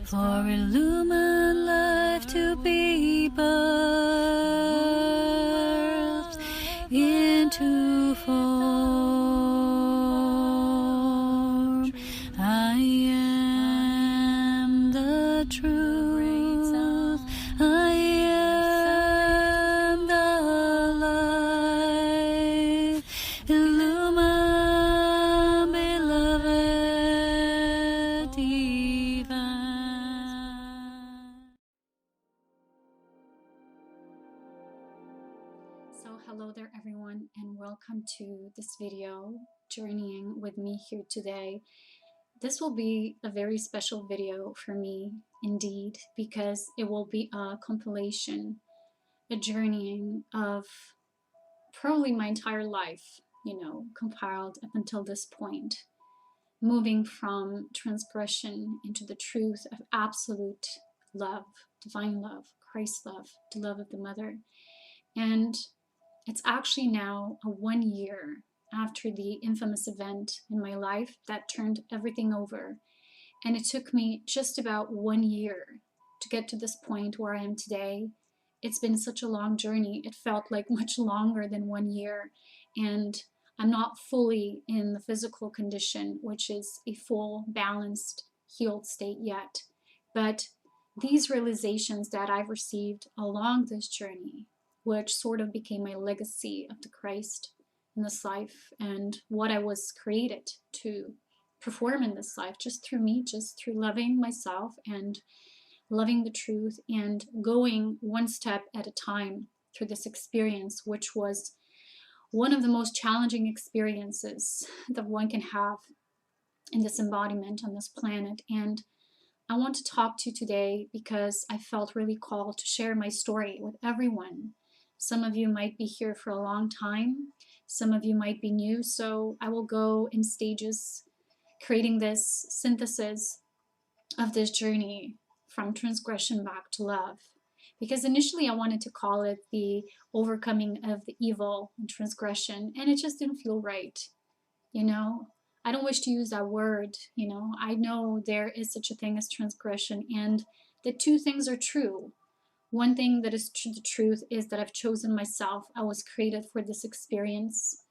for illumined life to be birthed into form. I am the truth. I am the light. Illumined, beloved divine. So hello there everyone, and welcome to this video, journeying with me here today. This will be a very special video for me indeed, because it will be a compilation, a journeying of probably my entire life, compiled up until this point, moving from transgression into the truth of absolute love, divine love, Christ love, the love of the Mother. And it's actually now a 1 year after the infamous event in my life that turned everything over. And it took me just about 1 year to get to this point where I am today. It's been such a long journey. It felt like much longer than 1 year. And I'm not fully in the physical condition, which is a full, balanced, healed state yet. But these realizations that I've received along this journey, which sort of became my legacy of the Christ in this life and what I was created to perform in this life, just through me, just through loving myself and loving the truth and going one step at a time through this experience, which was one of the most challenging experiences that one can have in this embodiment on this planet. And I want to talk to you today because I felt really called to share my story with everyone. Some of you might be here for a long time. Some of you might be new. So I will go in stages, creating this synthesis of this journey from transgression back to love. Because initially I wanted to call it the overcoming of the evil and transgression, and it just didn't feel right. I don't wish to use that word. I know there is such a thing as transgression, and the two things are true. One thing that is the truth is that I've chosen myself. I was created for this experience.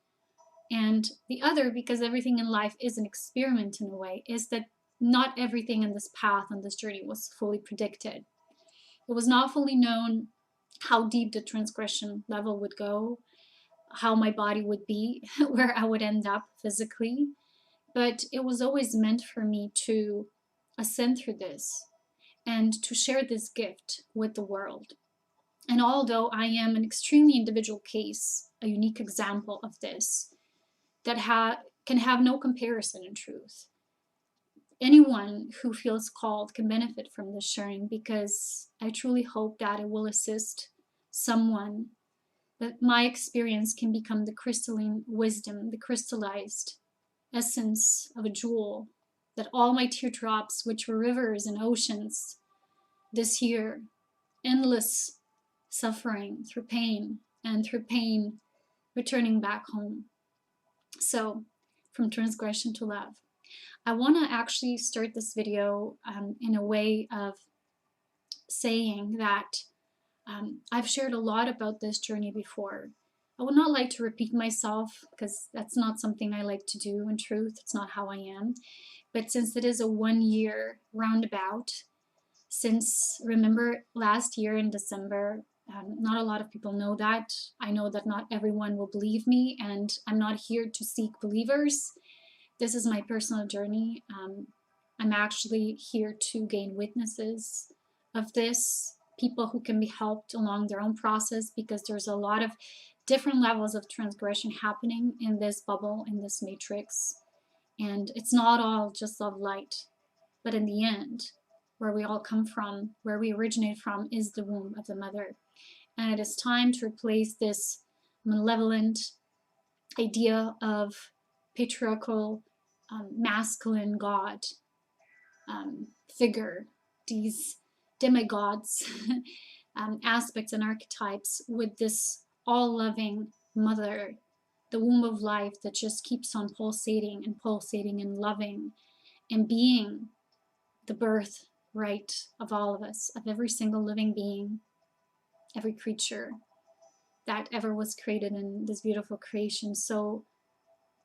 And the other, because everything in life is an experiment in a way, is that not everything in this path, on this journey, was fully predicted. It was not fully known how deep the transgression level would go, how my body would be, where I would end up physically. But it was always meant for me to ascend through this and to share this gift with the world. And although I am an extremely individual case, a unique example of this, that can have no comparison in truth, anyone who feels called can benefit from this sharing, because I truly hope that it will assist someone, that my experience can become the crystalline wisdom, the crystallized essence of a jewel, that all my teardrops, which were rivers and oceans this year, endless suffering through pain, and through pain returning back home. So, from transgression to love. I want to actually start this video in a way of saying that I've shared a lot about this journey before. I would not like to repeat myself, because that's not something I like to do in truth. It's not how I am. But since it is a 1 year roundabout, since, remember, last year in December, not a lot of people know that. I know that not everyone will believe me, and I'm not here to seek believers. This is my personal journey. I'm actually here to gain witnesses of this, people who can be helped along their own process, because there's a lot of different levels of transgression happening in this bubble, in this matrix. And it's not all just love light. But in the end, where we all come from, where we originate from, is the womb of the Mother. And it is time to replace this malevolent idea of patriarchal, masculine God figure, these demigods, aspects and archetypes, with this all-loving Mother, the womb of life that just keeps on pulsating and loving and being the birth, right of all of us, of every single living being, every creature that ever was created in this beautiful creation. So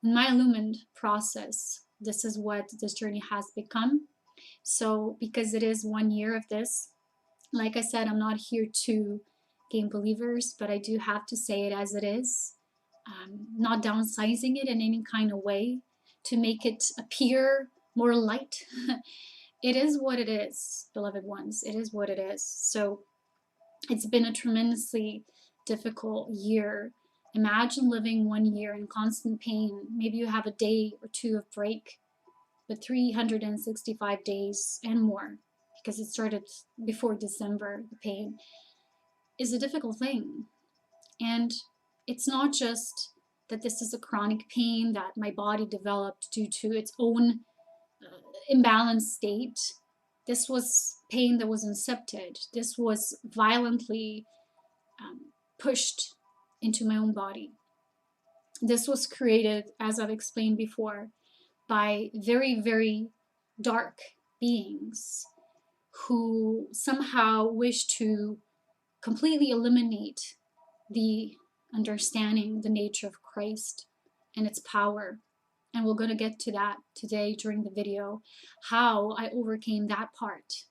in my illumined process, this is what this journey has become. So because it is 1 year of this, like I said, I'm not here to gain believers, but I do have to say it as it is, not downsizing it in any kind of way to make it appear more light. It is what it is, beloved ones. It is what it is. So it's been a tremendously difficult year. Imagine living 1 year in constant pain. Maybe you have a day or two of break, but 365 days and more, because it started before December, the pain is a difficult thing. And it's not just that this is a chronic pain that my body developed due to its own imbalanced state. This was pain that was incepted. This was violently pushed into my own body. This was created, as I've explained before, by very, very dark beings who somehow wish to completely eliminate the understanding, the nature of Christ and its power. And we're going to get to that today during the video, how I overcame that part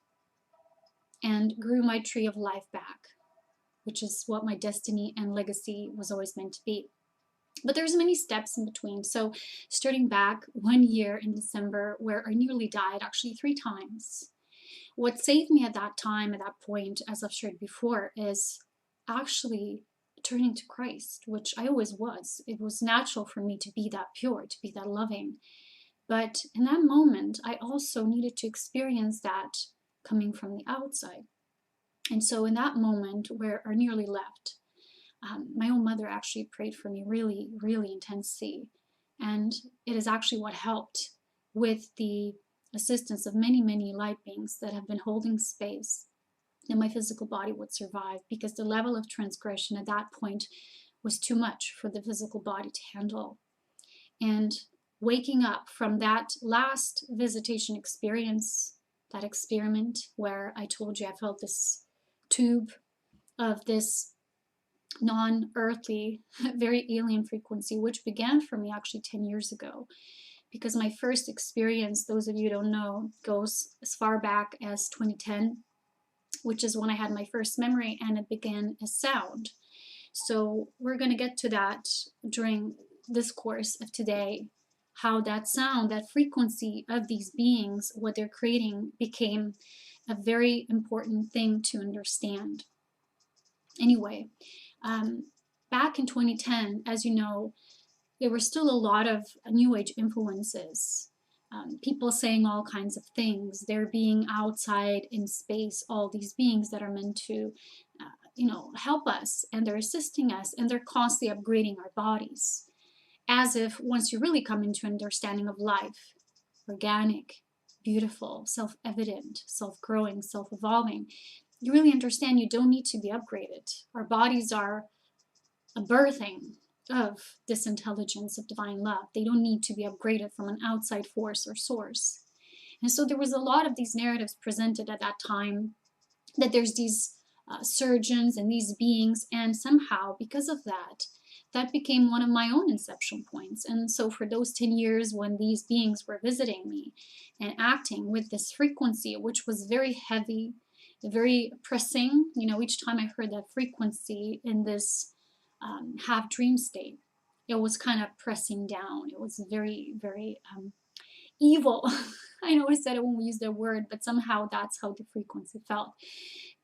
and grew my tree of life back, which is what my destiny and legacy was always meant to be. But there's many steps in between. So starting back 1 year in December, where I nearly died actually 3 times. What saved me at that time, at that point, as I've shared before, is actually turning to Christ, which I always was. It was natural for me to be that pure, to be that loving. But in that moment, I also needed to experience that coming from the outside. And so in that moment where I nearly left, my own mother actually prayed for me really, really intensely. And it is actually what helped, with the assistance of many, many light beings that have been holding space, that my physical body would survive, because the level of transgression at that point was too much for the physical body to handle. And waking up from that last visitation experience, that experiment where I told you I felt this tube of this non-earthly, very alien frequency, which began for me actually 10 years ago. Because my first experience, those of you who don't know, goes as far back as 2010, which is when I had my first memory, and it began as sound. So we're going to get to that during this course of today, how that sound, that frequency of these beings, what they're creating, became a very important thing to understand. Anyway, back in 2010, as you know, there were still a lot of New Age influences. People saying all kinds of things. There being outside in space, all these beings that are meant to, help us, and they're assisting us, and they're constantly upgrading our bodies. As if once you really come into understanding of life, organic, beautiful, self-evident, self-growing, self-evolving, you really understand you don't need to be upgraded. Our bodies are a birthing of this intelligence of divine love. They don't need to be upgraded from an outside force or source. And so there was a lot of these narratives presented at that time, that there's these surgeons and these beings, and somehow because of that, that became one of my own inception points. And so for those 10 years when these beings were visiting me and acting with this frequency, which was very heavy, very pressing, each time I heard that frequency in this half dream state, it was kind of pressing down. It was very, very evil. I know I said I won't use the word, but somehow that's how the frequency felt.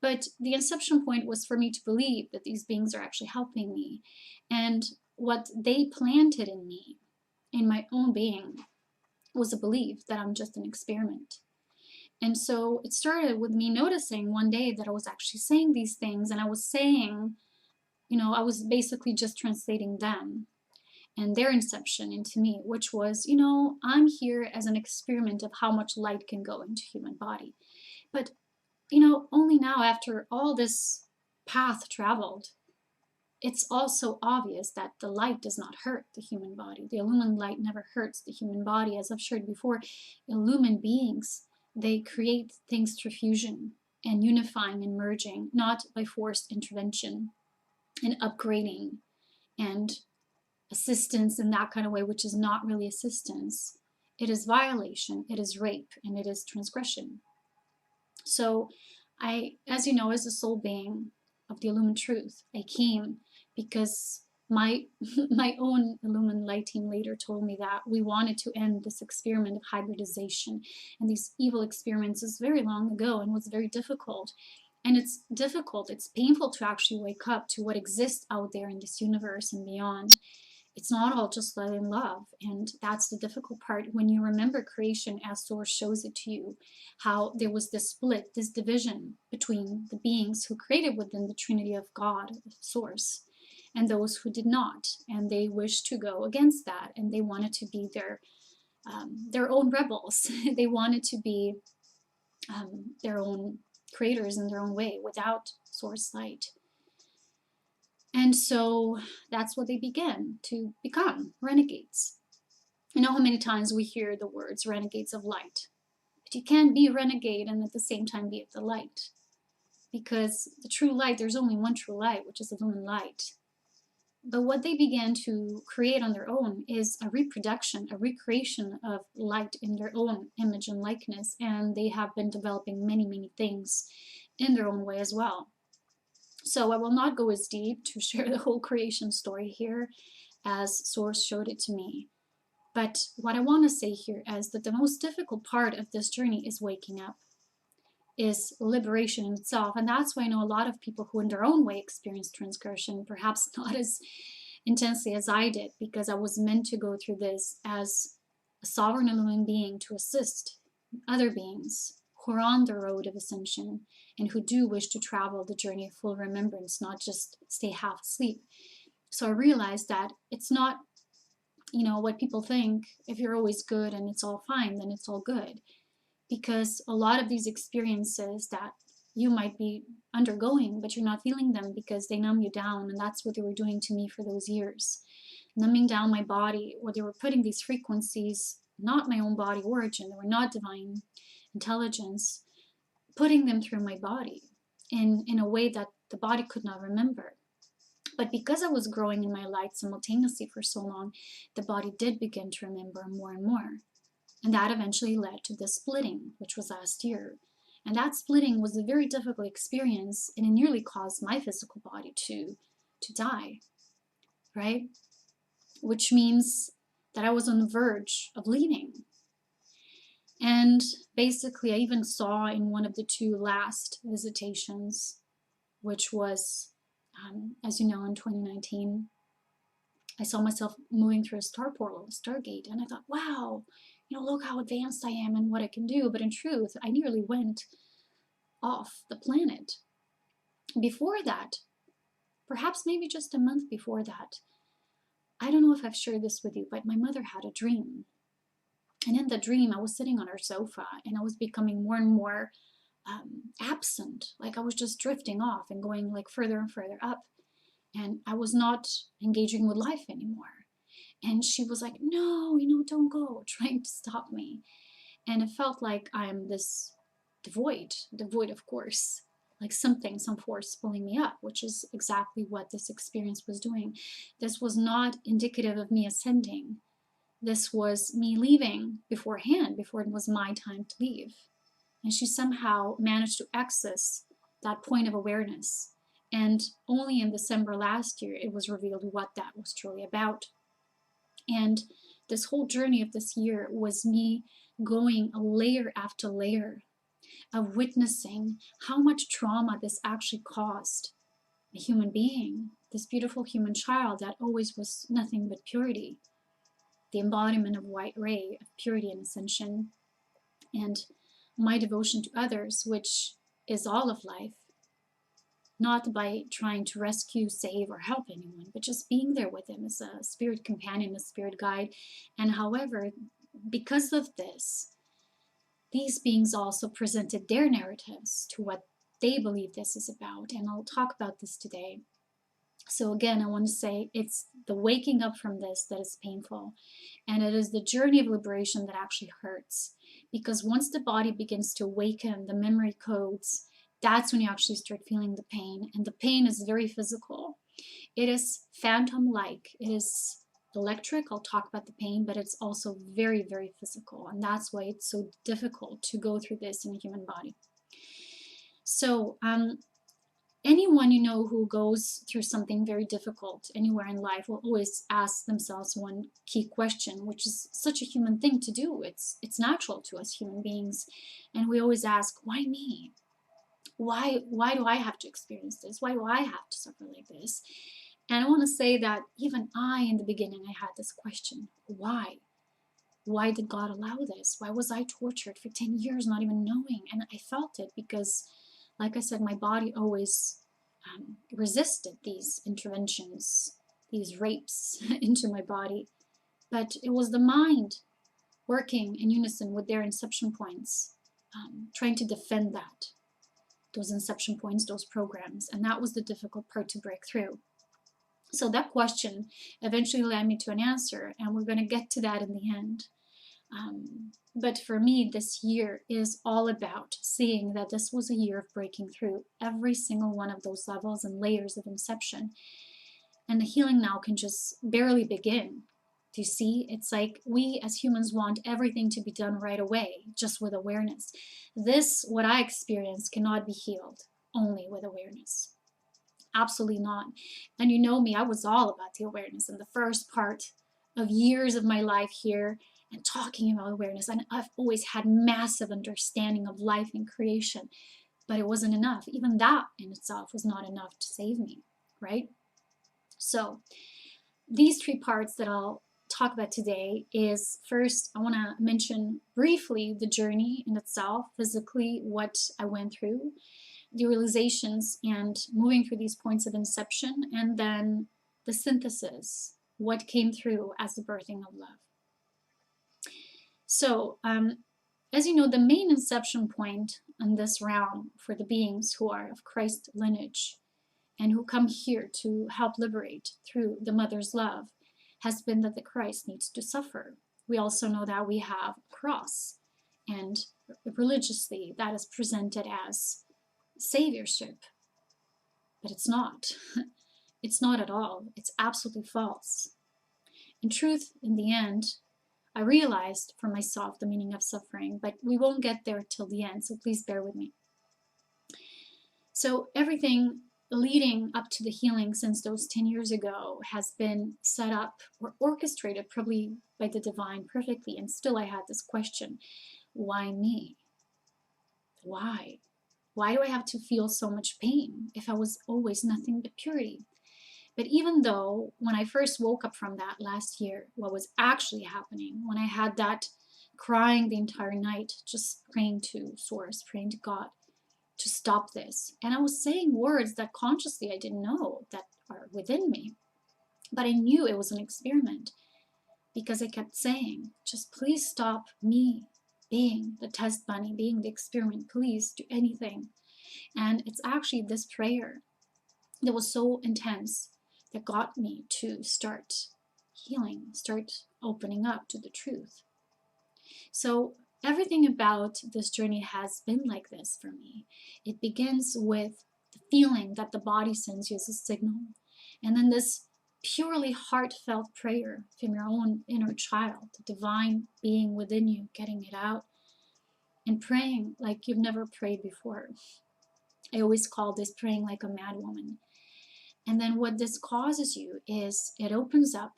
But the inception point was for me to believe that these beings are actually helping me. And what they planted in me, in my own being, was a belief that I'm just an experiment. And so it started with me noticing one day that I was actually saying these things, and I was saying, I was basically just translating them and their inception into me, which was, I'm here as an experiment of how much light can go into human body. But, only now, after all this path traveled, it's also obvious that the light does not hurt the human body. The illumined light never hurts the human body. As I've shared before, illumined beings They create things through fusion and unifying and merging, not by forced intervention and upgrading and assistance in that kind of way, which is not really assistance. It is violation, it is rape, and it is transgression. So as you know, as a soul being of the illumined truth, I came because my my own illumined light team later told me that we wanted to end this experiment of hybridization and these evil experiences very long ago, and was very difficult. And it's difficult, it's painful to actually wake up to what exists out there in this universe and beyond. It's not all just light and love, and that's the difficult part when you remember creation as Source shows it to you, how there was this split, this division between the beings who created within the Trinity of God, Source, and those who did not, and they wished to go against that, and they wanted to be their own rebels. They wanted to be their own creators in their own way without Source light. And so that's what they began to become, renegades. You know how many times we hear the words renegades of light, but you can't be a renegade and at the same time be of the light, because the true light, there's only one true light, which is illumined light. But what they began to create on their own is a reproduction, a recreation of light in their own image and likeness, and they have been developing many, many things in their own way as well. So I will not go as deep to share the whole creation story here as Source showed it to me. But what I want to say here is that the most difficult part of this journey is waking up, is liberation in itself. And that's why I know a lot of people who in their own way experience transgression, perhaps not as intensely as I did, because I was meant to go through this as a sovereign illumined being to assist other beings who are on the road of ascension and who do wish to travel the journey of full remembrance, not just stay half asleep. So I realized that it's not, you know, what people think, if you're always good and it's all fine, then it's all good. Because a lot of these experiences that you might be undergoing, but you're not feeling them because they numb you down, and that's what they were doing to me for those years. Numbing down my body, where they were putting these frequencies, not my own body origin, they were not divine intelligence, putting them through my body in a way that the body could not remember. But because I was growing in my light simultaneously for so long, the body did begin to remember more and more. And that eventually led to the splitting, which was last year. And that splitting was a very difficult experience, and it nearly caused my physical body to die, right? Which means that I was on the verge of leaving. And basically, I even saw in one of the two last visitations, which was, as you know, in 2019, I saw myself moving through a star portal, a stargate, and I thought, wow, you know, look how advanced I am and what I can do. But in truth, I nearly went off the planet. Before that, perhaps maybe just a month before that, I don't know if I've shared this with you, but my mother had a dream. And in the dream, I was sitting on her sofa and I was becoming more and more absent. Like I was just drifting off and going like further and further up. And I was not engaging with life anymore. And she was like, no, you know, don't go, trying to stop me. And it felt like I'm this devoid of course, like something, some force pulling me up, which is exactly what this experience was doing. This was not indicative of me ascending. This was me leaving beforehand, before it was my time to leave. And she somehow managed to access that point of awareness. And only in December last year, it was revealed what that was truly about. And this whole journey of this year was me going layer after layer of witnessing how much trauma this actually caused a human being, this beautiful human child that always was nothing but purity, the embodiment of white ray, of purity and ascension, and my devotion to others, which is all of life, not by trying to rescue, save, or help anyone, but just being there with them as a spirit companion, a spirit guide. And however, because of this, these beings also presented their narratives to what they believe this is about, and I'll talk about this today. So again, I want to say it's the waking up from this that is painful, and it is the journey of liberation that actually hurts, Because once the body begins to awaken the memory codes, that's when you actually start feeling the pain. And the pain is very physical. It is phantom-like. It is electric. I'll talk about the pain, but it's also very, very physical. And that's why it's so difficult to go through this in a human body. So anyone you know who goes through something very difficult anywhere in life will always ask themselves one key question, which is such a human thing to do. It's natural to us human beings. And we always ask, why me? Why do I have to experience this? Why do I have to suffer like this? And I want to say that even I, in the beginning, I had this question. Why? Why did God allow this? Why was I tortured for 10 years not even knowing? And I felt it because, like I said, my body always resisted these interventions, these rapes into my body. But it was the mind working in unison with their inception points, trying to defend those inception points, those programs. And that was the difficult part to break through. So that question eventually led me to an answer, and we're going to get to that in the end. But for me, this year is all about seeing that this was a year of breaking through every single one of those levels and layers of inception. And the healing now can just barely begin. Do you see? It's like we as humans want everything to be done right away, just with awareness. This, what I experienced, cannot be healed only with awareness. Absolutely not. And you know me, I was all about the awareness in the first part of years of my life here and talking about awareness. And I've always had massive understanding of life and creation, but it wasn't enough. Even that in itself was not enough to save me, right? So these three parts that I'll talk about today is, first, I want to mention briefly the journey in itself, physically, what I went through, the realizations and moving through these points of inception, and then the synthesis, what came through as the birthing of love. So, as you know, the main inception point in this realm for the beings who are of Christ lineage and who come here to help liberate through the mother's love has been that the Christ needs to suffer. We also know that we have a cross, and religiously that is presented as saviorship, but it's not. It's not at all. It's absolutely false. In truth, in the end, I realized for myself the meaning of suffering, but we won't get there till the end, so please bear with me. So everything leading up to the healing since those 10 years ago has been set up or orchestrated probably by the divine perfectly, and still I had this question, why me? Why? Why do I have to feel so much pain if I was always nothing but purity? But even though when I first woke up from that last year, what was actually happening, when I had that crying the entire night, just praying to Source, praying to God to stop this. And I was saying words that consciously I didn't know that are within me. But I knew it was an experiment because I kept saying, just please stop me being the test bunny, being the experiment. Please do anything. And it's actually this prayer that was so intense that got me to start healing, start opening up to the truth. So everything about this journey has been like this for me. It begins with the feeling that the body sends you as a signal, and then this purely heartfelt prayer from your own inner child, the divine being within you, getting it out and praying like you've never prayed before. I always call this praying like a mad woman. And then what this causes you is it opens up,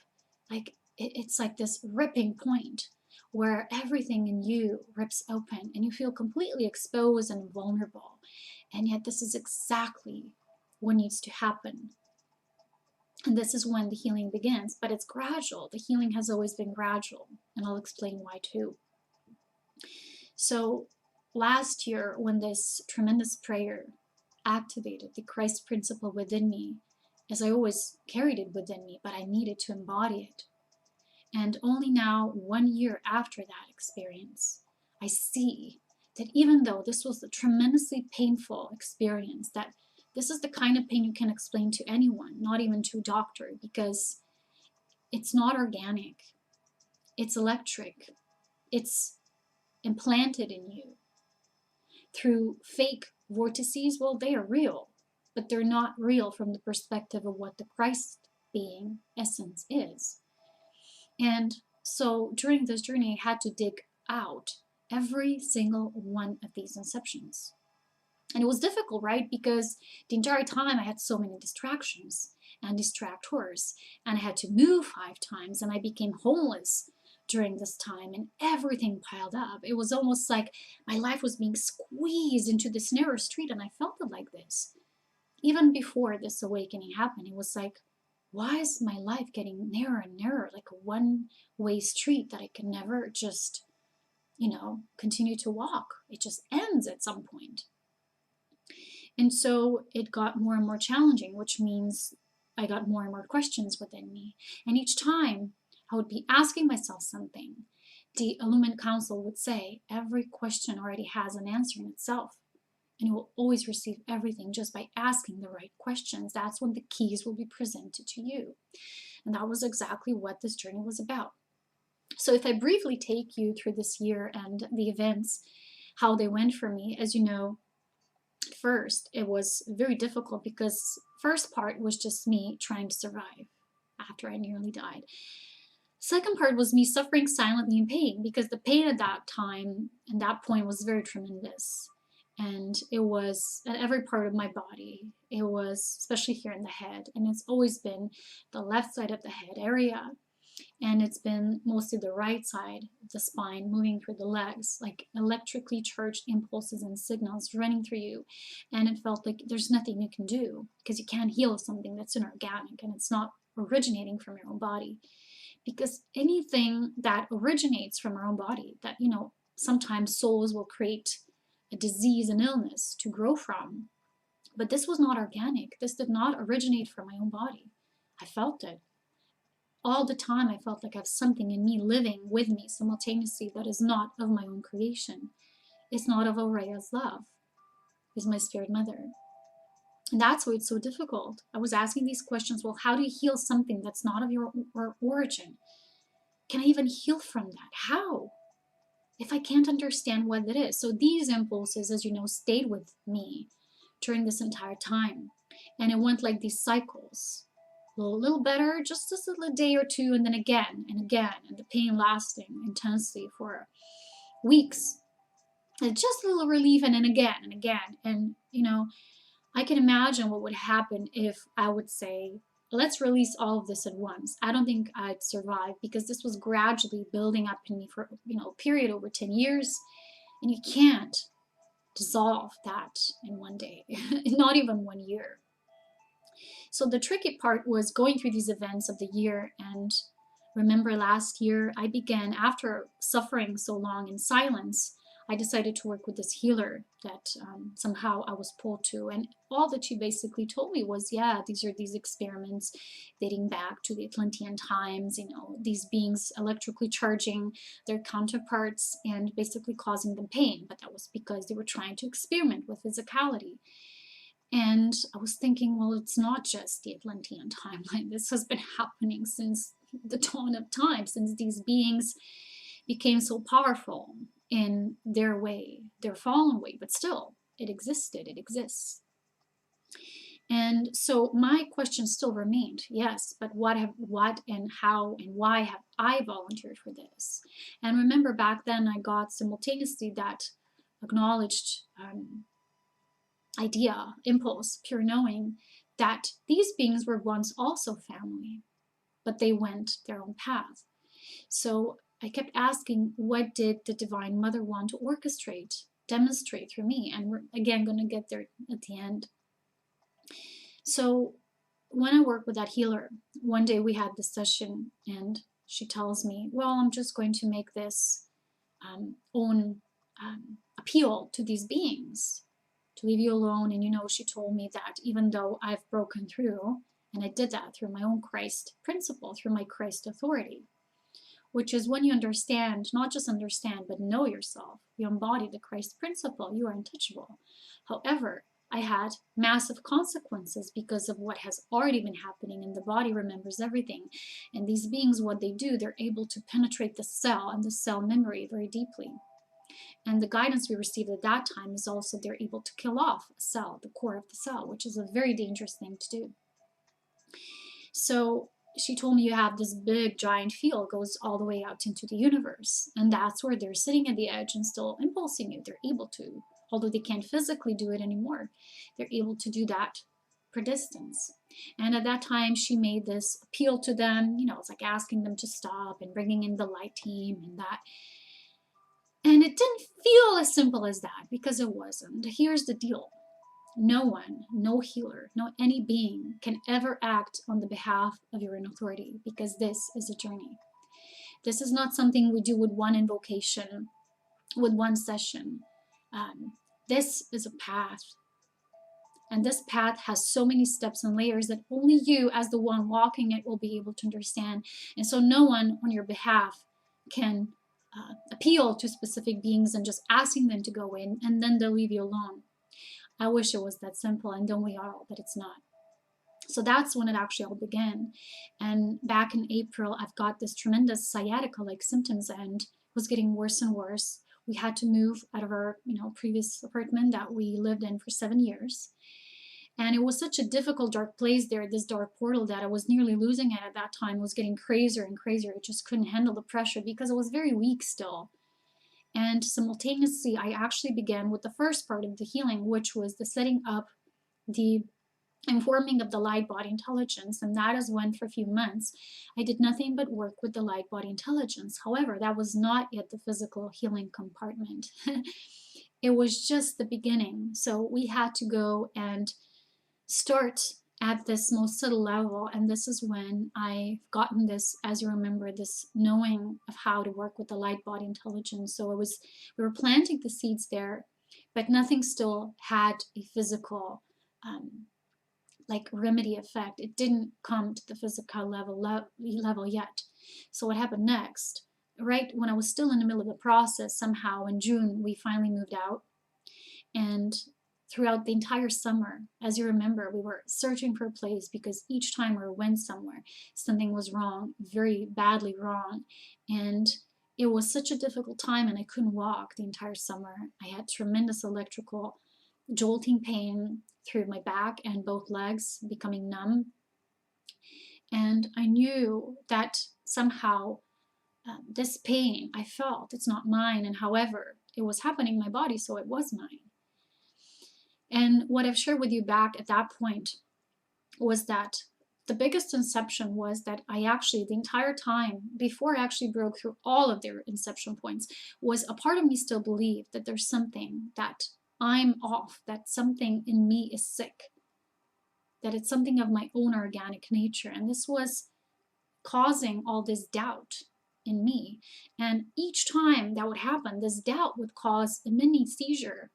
like it's like this ripping point where everything in you rips open and you feel completely exposed and vulnerable. And yet this is exactly what needs to happen. And this is when the healing begins, but it's gradual. The healing has always been gradual, and I'll explain why too. So last year, when this tremendous prayer activated the Christ principle within me, as I always carried it within me, but I needed to embody it. And only now, 1 year after that experience, I see that even though this was a tremendously painful experience, that this is the kind of pain you can explain to anyone, not even to a doctor, because it's not organic, it's electric, it's implanted in you through fake vortices, well, they are real, but they're not real from the perspective of what the Christ being essence is. And so during this journey, I had to dig out every single one of these inceptions. And it was difficult, right? Because the entire time I had so many distractions and distractors, and I had to move 5 times, and I became homeless during this time, and everything piled up. It was almost like my life was being squeezed into this narrow street, and I felt it like this. Even before this awakening happened, it was like, why is my life getting narrower and narrower, like a one-way street that I can never just, continue to walk? It just ends at some point. And so it got more and more challenging, which means I got more and more questions within me. And each time I would be asking myself something, the Illumined Council would say, every question already has an answer in itself. And you will always receive everything just by asking the right questions. That's when the keys will be presented to you. And that was exactly what this journey was about. So if I briefly take you through this year and the events, how they went for me, as you know, first, it was very difficult because first part was just me trying to survive after I nearly died. Second part was me suffering silently in pain, because the pain at that time and that point was very tremendous. And it was at every part of my body. It was especially here in the head. And it's always been the left side of the head area. And it's been mostly the right side of the spine, moving through the legs, like electrically charged impulses and signals running through you. And it felt like there's nothing you can do, because you can't heal something that's inorganic and it's not originating from your own body. Because anything that originates from our own body, that, sometimes souls will create a disease and illness to grow from. But this was not organic. This did not originate from my own body. I felt it. All the time I felt like I have something in me living with me simultaneously that is not of my own creation. It's not of Aurea's love. It's my spirit mother. And that's why it's so difficult. I was asking these questions, well, how do you heal something that's not of your origin? Can I even heal from that? How? If I can't understand what it is. So these impulses, as you know, stayed with me during this entire time. And it went like these cycles. A little better, just a day or two, and then again and again, and the pain lasting intensely for weeks. And just a little relief, and then again and again. And, I can imagine what would happen if I would say, let's release all of this at once. I don't think I'd survive, because this was gradually building up in me for, a period over 10 years. And you can't dissolve that in one day, not even 1 year. So the tricky part was going through these events of the year. And remember last year, I began, after suffering so long in silence, I decided to work with this healer that somehow I was pulled to. And all that she basically told me was, yeah, these are these experiments dating back to the Atlantean times, these beings electrically charging their counterparts and basically causing them pain. But that was because they were trying to experiment with physicality. And I was thinking, well, it's not just the Atlantean timeline. This has been happening since the dawn of time, since these beings became so powerful in their way, their fallen way, but still, it existed, it exists. And so my question still remained, yes, but what and how and why have I volunteered for this? And remember, back then I got simultaneously that acknowledged idea, impulse, pure knowing that these beings were once also family, but they went their own path. So I kept asking, what did the Divine Mother want to orchestrate, demonstrate through me? And we're again going to get there at the end. So when I worked with that healer, one day we had this session and she tells me, well, I'm just going to make this own appeal to these beings to leave you alone. And she told me that even though I've broken through, and I did that through my own Christ principle, through my Christ authority, which is when you understand, not just understand, but know yourself, you embody the Christ principle, you are untouchable. However, I had massive consequences because of what has already been happening, and the body remembers everything. And these beings, what they do, they're able to penetrate the cell and the cell memory very deeply. And the guidance we received at that time is also they're able to kill off a cell, the core of the cell, which is a very dangerous thing to do. So she told me you have this big giant field goes all the way out into the universe, and that's where they're sitting at the edge and still impulsing you. They're able to, although they can't physically do it anymore, they're able to do that per distance. And at that time she made this appeal to them, you know, it's like asking them to stop and bringing in the light team and that. And it didn't feel as simple as that, because it wasn't. Here's the deal. No one, no healer, no any being can ever act on the behalf of your own authority, because this is a journey. This is not something we do with one invocation, with one session. This is a path. And this path has so many steps and layers that only you, as the one walking it, will be able to understand. And so no one on your behalf can appeal to specific beings and just asking them to go in, and then they'll leave you alone. I wish it was that simple, and don't we all, but it's not. So that's when it actually all began. And back in April, I've got this tremendous sciatica-like symptoms, and it was getting worse and worse. We had to move out of our, previous apartment that we lived in for 7 years. And it was such a difficult, dark place there, this dark portal, that I was nearly losing it at that time. It was getting crazier and crazier. It just couldn't handle the pressure because it was very weak still. And simultaneously, I actually began with the first part of the healing, which was the setting up, the informing of the light body intelligence. And that is when, for a few months, I did nothing but work with the light body intelligence. However, that was not yet the physical healing compartment. It was just the beginning. So we had to go and start at this most subtle level, and this is when I've gotten this, as you remember, this knowing of how to work with the light body intelligence. So we were planting the seeds there, but nothing still had a physical like remedy effect. It didn't come to the physical level yet. So what happened next? Right when I was still in the middle of the process, somehow in June we finally moved out, and throughout the entire summer, as you remember, we were searching for a place because each time we went somewhere, something was wrong, very badly wrong. And it was such a difficult time, and I couldn't walk the entire summer. I had tremendous electrical jolting pain through my back and both legs, becoming numb. And I knew that somehow this pain I felt, it's not mine, and however, it was happening in my body, so it was mine. And what I've shared with you back at that point was that the biggest inception was that I actually, the entire time, before I actually broke through all of their inception points, was a part of me still believed that there's something, that I'm off, that something in me is sick, that it's something of my own organic nature. And this was causing all this doubt in me. And each time that would happen, this doubt would cause a mini seizure,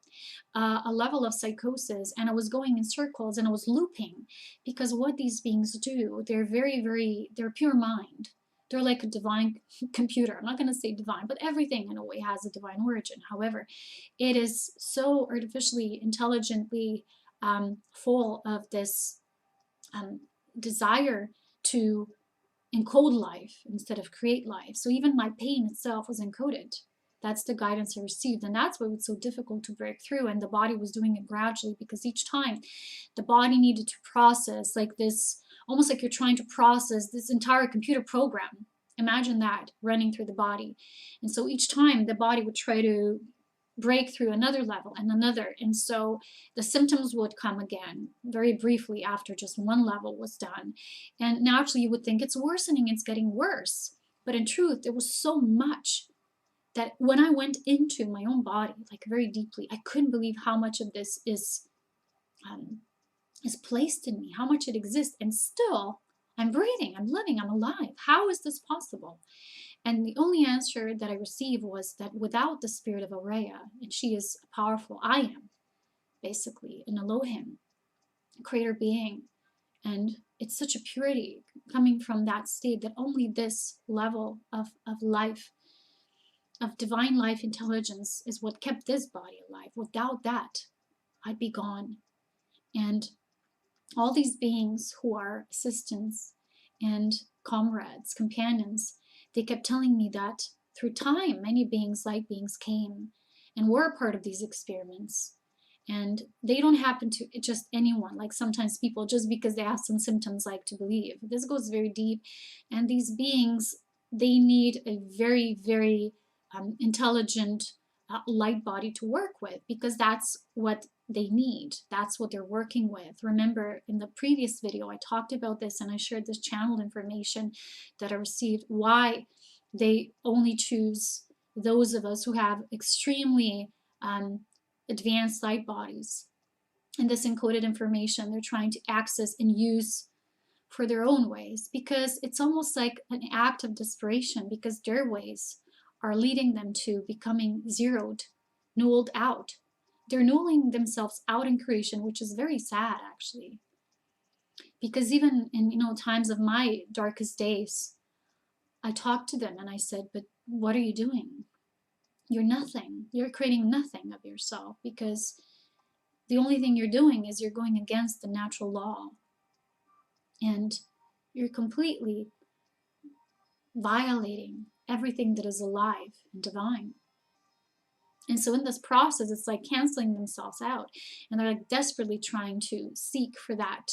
a level of psychosis, and I was going in circles and I was looping, because what these beings do, they're they're pure mind. They're like a divine computer. I'm not going to say divine, but everything in a way has a divine origin. However, it is so artificially, intelligently full of this desire to encode life instead of create life. So even my pain itself was encoded. That's the guidance I received, and that's why it was so difficult to break through. And the body was doing it gradually, because each time the body needed to process, like this, almost like you're trying to process this entire computer program. Imagine that running through the body. And so each time the body would try to break through another level and another, and so the symptoms would come again very briefly after just one level was done. And naturally you would think it's worsening, it's getting worse, but in truth it was so much that when I went into my own body, like very deeply, I couldn't believe how much of this is placed in me, how much it exists, and still I'm breathing, I'm living, I'm alive. How is this possible? And the only answer that I received was that without the spirit of Aurea, and she is a powerful I am, basically, an Elohim, a creator being, and it's such a purity coming from that state that only this level of life, of divine life intelligence, is what kept this body alive. Without that, I'd be gone. And all these beings who are assistants and comrades, companions, they kept telling me that through time, many beings, light beings, came and were a part of these experiments. And they don't happen to just anyone. Like sometimes people, just because they have some symptoms, like to believe. This goes very deep. And these beings, they need a very, very intelligent light body to work with, because that's what they need. That's what they're working with. Remember, in the previous video, I talked about this and I shared this channeled information that I received, why they only choose those of us who have extremely advanced light bodies. And this encoded information they're trying to access and use for their own ways, because it's almost like an act of desperation, because their ways are leading them to becoming zeroed, nulled out. They're nulling themselves out in creation, which is very sad, actually. Because even in times of my darkest days, I talked to them and I said, but what are you doing? You're nothing. You're creating nothing of yourself, because the only thing you're doing is you're going against the natural law. And you're completely violating everything that is alive and divine. And so in this process, it's like canceling themselves out. And they're like desperately trying to seek for that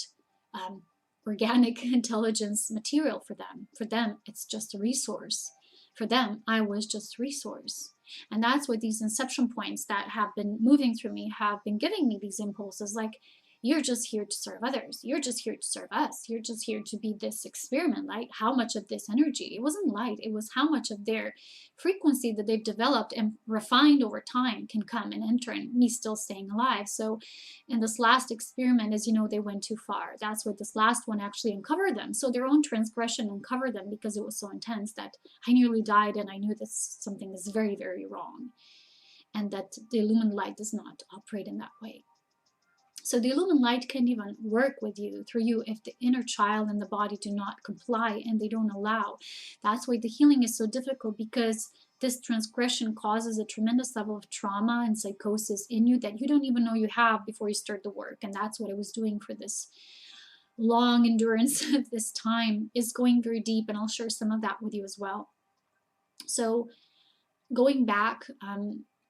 organic intelligence material for them. For them, it's just a resource. For them, I was just a resource. And that's what these inception points that have been moving through me have been giving me these impulses, like, you're just here to serve others. You're just here to serve us. You're just here to be this experiment. Like, how much of this energy, it wasn't light, it was how much of their frequency that they've developed and refined over time can come and enter, and me still staying alive. So in this last experiment, as you know, they went too far. That's what this last one actually uncovered them. So their own transgression uncovered them, because it was so intense that I nearly died, and I knew that something is very, very wrong, and that the illumined light does not operate in that way. So the illumined light can't even work with you, through you, if the inner child and the body do not comply and they don't allow. That's why the healing is so difficult, because this transgression causes a tremendous level of trauma and psychosis in you that you don't even know you have before you start the work. And that's what I was doing for this long endurance of this time, is going very deep, and I'll share some of that with you as well. So going back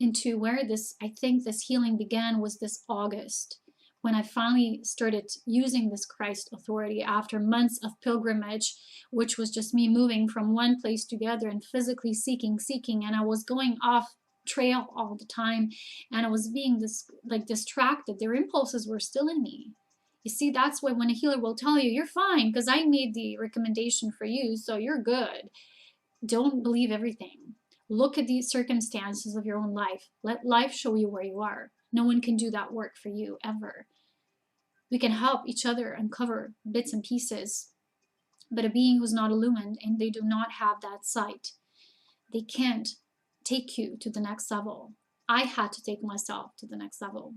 into where this, I think this healing began, was this August, when I finally started using this Christ authority after months of pilgrimage, which was just me moving from one place to the other and physically seeking, and I was going off trail all the time, and I was being distracted. Their impulses were still in me. You see, that's why when a healer will tell you, you're fine, because I made the recommendation for you, so you're good. Don't believe everything. Look at the circumstances of your own life. Let life show you where you are. No one can do that work for you, ever. We can help each other uncover bits and pieces, but a being who's not illumined and they do not have that sight, they can't take you to the next level. I had to take myself to the next level.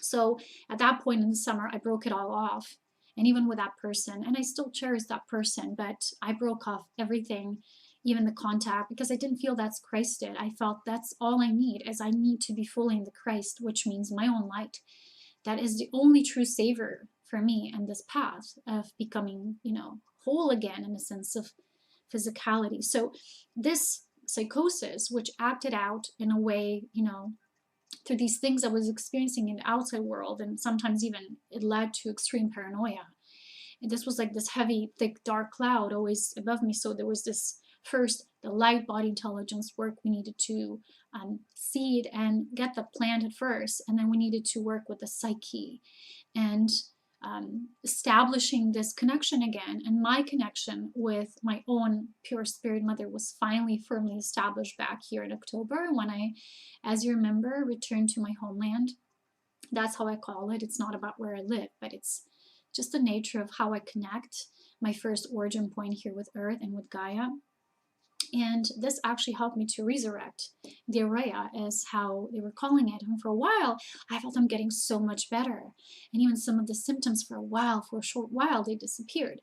So at that point in the summer, I broke it all off. And even with that person, and I still cherish that person, but I broke off everything, even the contact, because I didn't feel that's Christ did. I felt that's all I need, is I need to be fully in the Christ, which means my own light. That is the only true savior for me in this path of becoming, whole again in a sense of physicality. So this psychosis, which acted out in a way, through these things I was experiencing in the outside world, and sometimes even it led to extreme paranoia. And this was like this heavy, thick, dark cloud always above me. So there was this, first, the light body intelligence work we needed to seed and get that planted first, and then we needed to work with the psyche and establishing this connection again. And my connection with my own pure spirit mother was finally firmly established back here in October, when I, as you remember, returned to my homeland. That's how I call it. It's not about where I live, but it's just the nature of how I connect, my first origin point here with Earth and with Gaia. And this actually helped me to resurrect the Aurea, is how they were calling it. And for a while, I felt I'm getting so much better. And even some of the symptoms for a short while, they disappeared.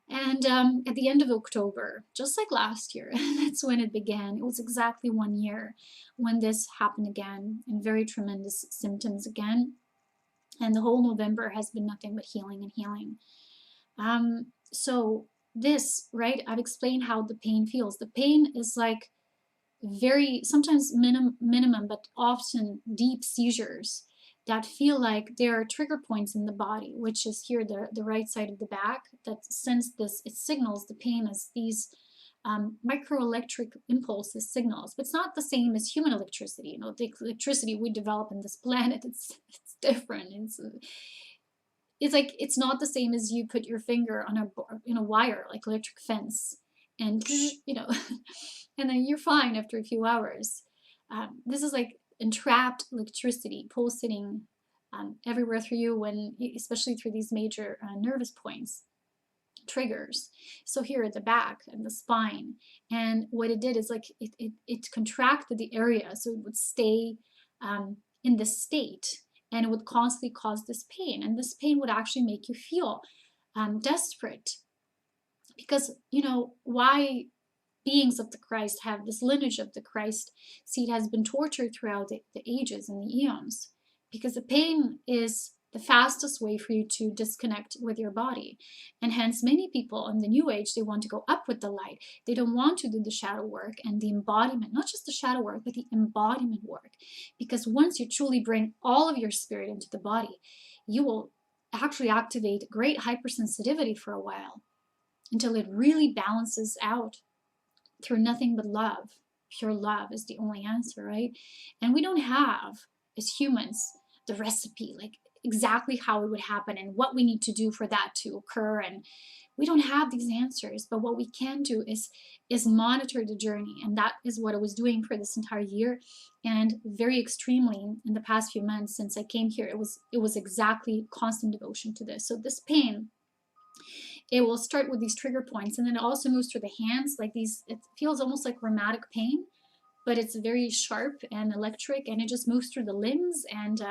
And at the end of October, just like last year, that's when it began. It was exactly 1 year when this happened again, and very tremendous symptoms again. And the whole November has been nothing but healing and healing. So this, right, I've explained how the pain feels. The pain is like very, sometimes minimum, but often deep seizures that feel like there are trigger points in the body, which is here, the right side of the back, that sends this, it signals the pain as these microelectric impulses, signals. But it's not the same as human electricity. You know, the electricity we develop in this planet, it's different. It's like, it's not the same as you put your finger on a wire, like electric fence, and you know, and then you're fine after a few hours. This is like entrapped electricity pulsating everywhere through you, when, especially through these major nervous points, triggers. So here at the back and the spine, and what it did is like it contracted the area, so it would stay in this state, and it would constantly cause this pain, and this pain would actually make you feel desperate, because, you know, why beings of the Christ have this lineage of the Christ seed has been tortured throughout the ages and the eons, because the pain is the fastest way for you to disconnect with your body. And hence many people in the new age, they want to go up with the light. They don't want to do the shadow work and the embodiment, not just the shadow work, but the embodiment work. Because once you truly bring all of your spirit into the body, you will actually activate great hypersensitivity for a while, until it really balances out through nothing but love. Pure love is the only answer, right? And we don't have, as humans, the recipe, like exactly how it would happen and what we need to do for that to occur. And we don't have these answers, but what we can do is monitor the journey. And that is what I was doing for this entire year, and very extremely in the past few months since I came here. It was exactly constant devotion to this. So this pain, it will start with these trigger points, and then it also moves through the hands, like these, it feels almost like rheumatic pain, but it's very sharp and electric, and it just moves through the limbs, and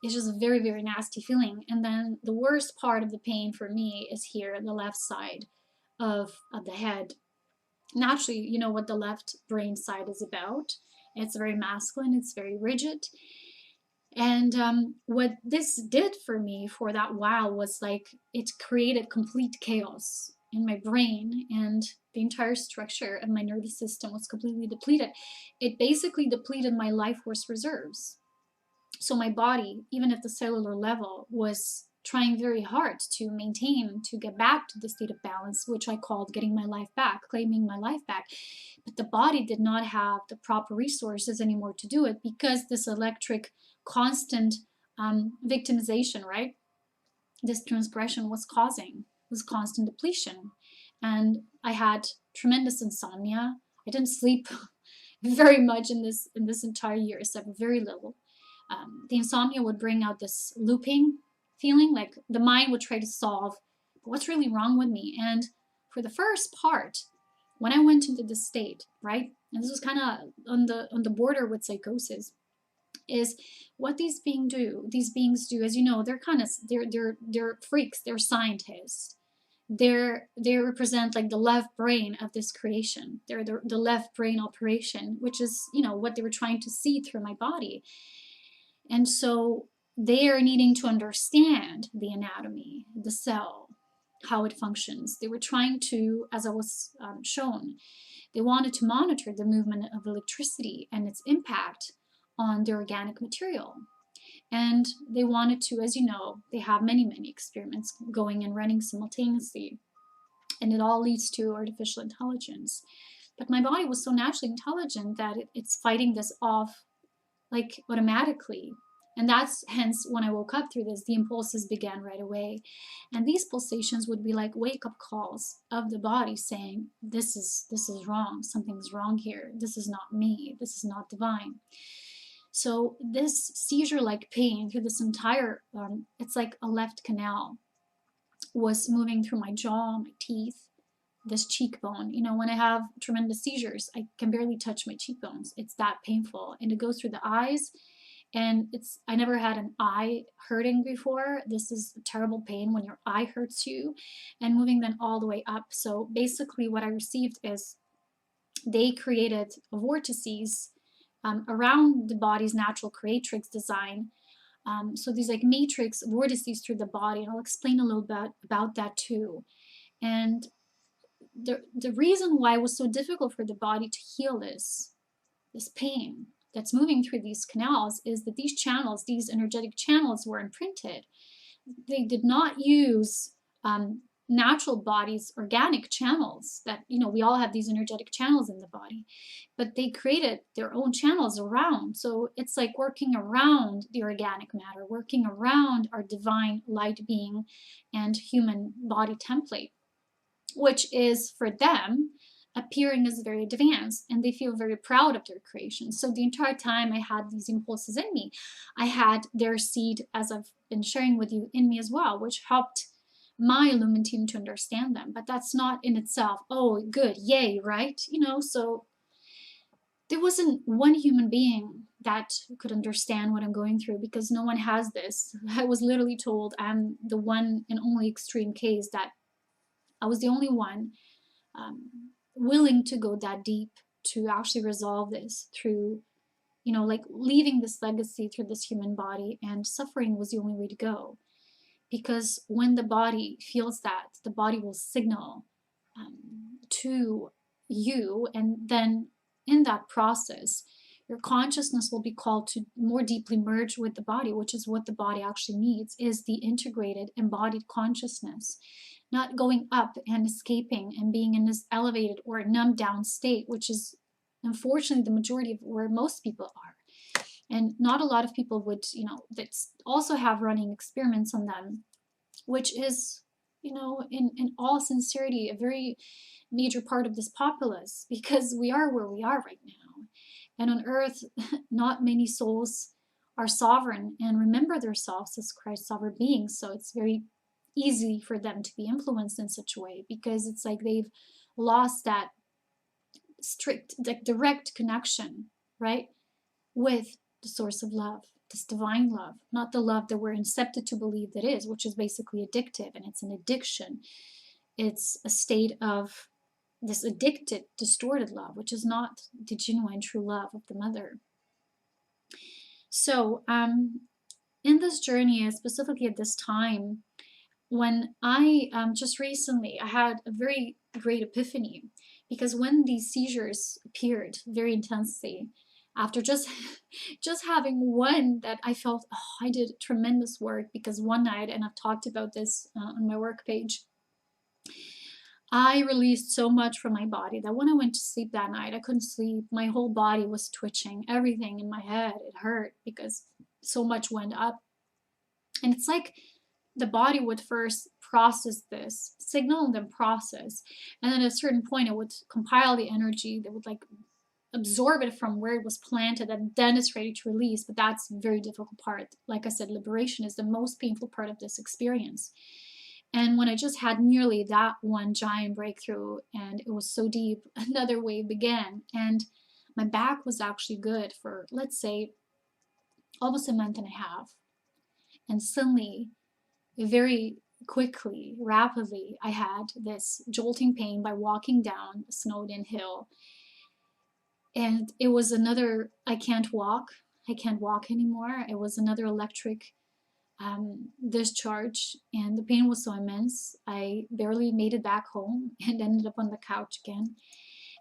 it's just a very, very nasty feeling. And then the worst part of the pain for me is here on the left side of the head. Naturally, you know what the left brain side is about. It's very masculine, it's very rigid. And what this did for me for that while was like, it created complete chaos in my brain, and the entire structure of my nervous system was completely depleted. It basically depleted my life force reserves. So my body, even at the cellular level, was trying very hard to maintain, to get back to the state of balance, which I called getting my life back, claiming my life back. But the body did not have the proper resources anymore to do it, because this electric constant victimization, right? This transgression was causing was constant depletion. And I had tremendous insomnia. I didn't sleep very much in this entire year, except very little. The insomnia would bring out this looping feeling, like the mind would try to solve what's really wrong with me. And for the first part, when I went into this state, right, and this was kind of on the border with psychosis, is what these beings do, as you know, they're kind of, they're freaks, they're scientists. They represent like the left brain of this creation. They're the left brain operation, which is, you know, what they were trying to see through my body. And so they are needing to understand the anatomy, the cell, how it functions. They were trying to, as I was shown, they wanted to monitor the movement of electricity and its impact on the organic material. And they wanted to, as you know, they have many, many experiments going and running simultaneously. And it all leads to artificial intelligence. But my body was so naturally intelligent that it's fighting this off like automatically. And that's hence when I woke up through this, the impulses began right away. And these pulsations would be like wake-up calls of the body saying, this is wrong, something's wrong here, this is not me, this is not divine. So this seizure-like pain through this entire, it's like a left canal, was moving through my jaw, my teeth, this cheekbone. You know, when I have tremendous seizures, I can barely touch my cheekbones. It's that painful. And it goes through the eyes. And I never had an eye hurting before. This is a terrible pain when your eye hurts you, and moving then all the way up. So basically what I received is they created vortices around the body's natural creatrix design. So these like matrix vortices through the body, and I'll explain a little bit about that too. And the reason why it was so difficult for the body to heal this pain that's moving through these canals is that these channels, these energetic channels, were imprinted. They did not use natural body's organic channels that, you know, we all have these energetic channels in the body, but they created their own channels around. So it's like working around the organic matter, working around our divine light being and human body template, which is for them appearing as very advanced, and they feel very proud of their creation. So the entire time I had these impulses in me, I had their seed, as I've been sharing with you, in me as well, which helped my Illumined team to understand them. But that's not in itself, oh, good, yay, right? You know, so there wasn't one human being that could understand what I'm going through, because no one has this. I was literally told I'm the one and only extreme case, that I was the only one willing to go that deep to actually resolve this through, you know, like leaving this legacy through this human body, and suffering was the only way to go. Because when the body feels that, the body will signal to you, and then in that process, your consciousness will be called to more deeply merge with the body, which is what the body actually needs, is the integrated embodied consciousness. Not going up and escaping and being in this elevated or numbed down state, which is unfortunately the majority of where most people are. And not a lot of people would, you know, that also have running experiments on them, which is, you know, in all sincerity, a very major part of this populace, because we are where we are right now. And on earth, not many souls are sovereign and remember themselves as Christ sovereign beings. So it's very easy for them to be influenced in such a way, because it's like they've lost that strict, like direct connection, right, with the source of love, this divine love, not the love that we're incepted to believe that is, which is basically addictive, and it's an addiction. It's a state of this addicted, distorted love, which is not the genuine true love of the mother. So in this journey, specifically at this time, when I just recently, I had a very great epiphany, because when these seizures appeared very intensely, after just having one that I felt, oh, I did tremendous work, because one night, and I've talked about this on my work page, I released so much from my body that when I went to sleep that night, I couldn't sleep. My whole body was twitching, everything in my head, it hurt, because so much went up. And it's like the body would first process this signal and then process, and then at a certain point it would compile the energy that would like absorb it from where it was planted, and then it's ready to release. But that's the very difficult part. Like I said, liberation is the most painful part of this experience. And when I just had nearly that one giant breakthrough, and it was so deep, another wave began, and my back was actually good for, let's say, almost a month and a half. And suddenly, very quickly, rapidly, I had this jolting pain by walking down a snowed-in hill. And it was another, I can't walk anymore. It was another electric discharge, and the pain was so immense, I barely made it back home and ended up on the couch again.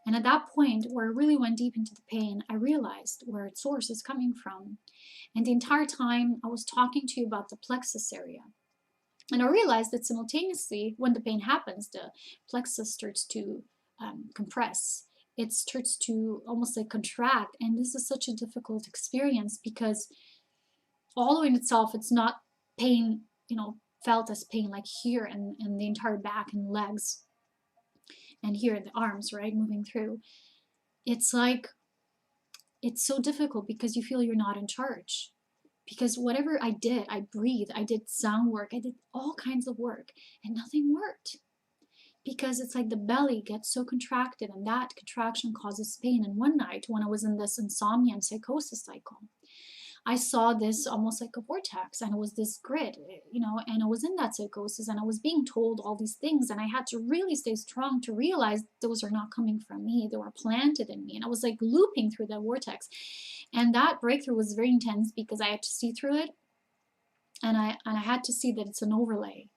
And at that point, where I really went deep into the pain, I realized where its source is coming from. And the entire time I was talking to you about the plexus area. And I realized that simultaneously, when the pain happens, the plexus starts to compress. It starts to almost like contract. And this is such a difficult experience, because although in itself it's not pain, you know, felt as pain like here and the entire back and legs, and here in the arms, right, moving through, it's like, it's so difficult because you feel you're not in charge. Because whatever I did, I breathed, I did sound work, I did all kinds of work, and nothing worked. Because it's like the belly gets so contracted, and that contraction causes pain. And one night when I was in this insomnia and psychosis cycle, I saw this almost like a vortex, and it was this grid, you know, and I was in that psychosis, and I was being told all these things, and I had to really stay strong to realize those are not coming from me. They were planted in me, and I was like looping through that vortex. And that breakthrough was very intense, because I had to see through it, and I had to see that it's an overlay.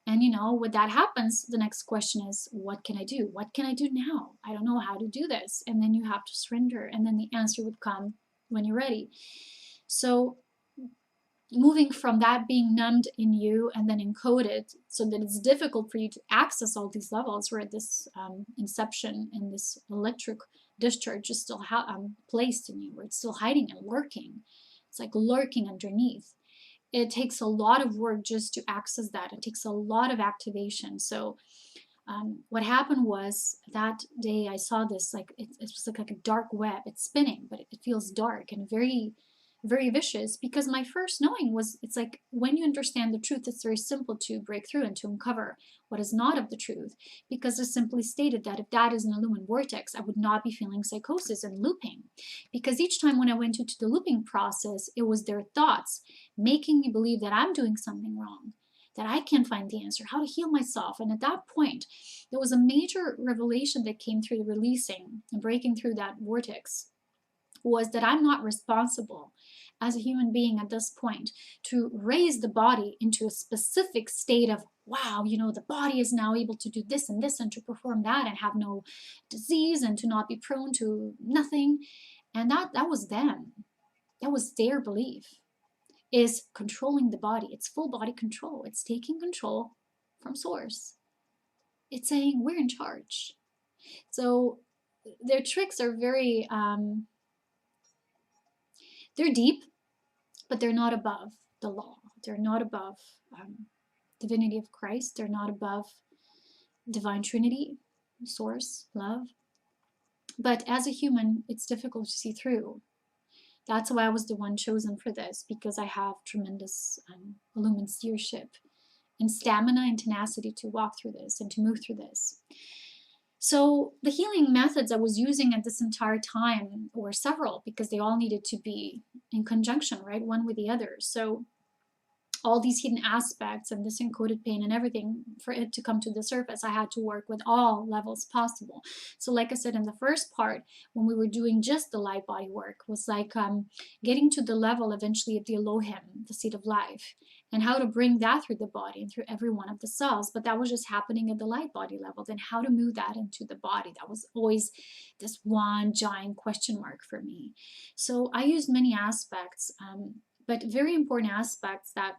And when that happens, the next question is, what can I do? What can I do now? I don't know how to do this. And then you have to surrender, and then the answer would come when you're ready. So moving from that being numbed in you and then encoded so that it's difficult for you to access all these levels where this inception and this electric discharge is still placed in you, where it's still hiding and lurking. It's like lurking underneath. It takes a lot of work just to access that. It takes a lot of activation. So what happened was that day I saw this, like it was like a dark web. It's spinning, but it feels dark and very, very vicious, because my first knowing was, it's like when you understand the truth, it's very simple to break through and to uncover what is not of the truth, because it simply stated that if that is an illumined vortex, I would not be feeling psychosis and looping, because each time when I went into the looping process, it was their thoughts making me believe that I'm doing something wrong, that I can't find the answer, how to heal myself. And at that point, there was a major revelation that came through the releasing and breaking through that vortex, was that I'm not responsible as a human being at this point to raise the body into a specific state of, wow, the body is now able to do this and this and to perform that and have no disease and to not be prone to nothing. And that was them. That was their belief, is controlling the body. It's full body control. It's taking control from source. It's saying we're in charge. So their tricks are very, they're deep, but they're not above the law. They're not above divinity of Christ. They're not above divine Trinity, source, love. But as a human, it's difficult to see through. That's why I was the one chosen for this, because I have tremendous illumined seership and stamina and tenacity to walk through this and to move through this. So the healing methods I was using at this entire time were several, because they all needed to be in conjunction, right? One with the other. So all these hidden aspects and this encoded pain and everything, for it to come to the surface, I had to work with all levels possible. So like I said in the first part, when we were doing just the light body work, was like getting to the level eventually of the Elohim, the seed of life, and how to bring that through the body and through every one of the cells. But that was just happening at the light body level. Then how to move that into the body, that was always this one giant question mark for me. So I used many aspects, but very important aspects that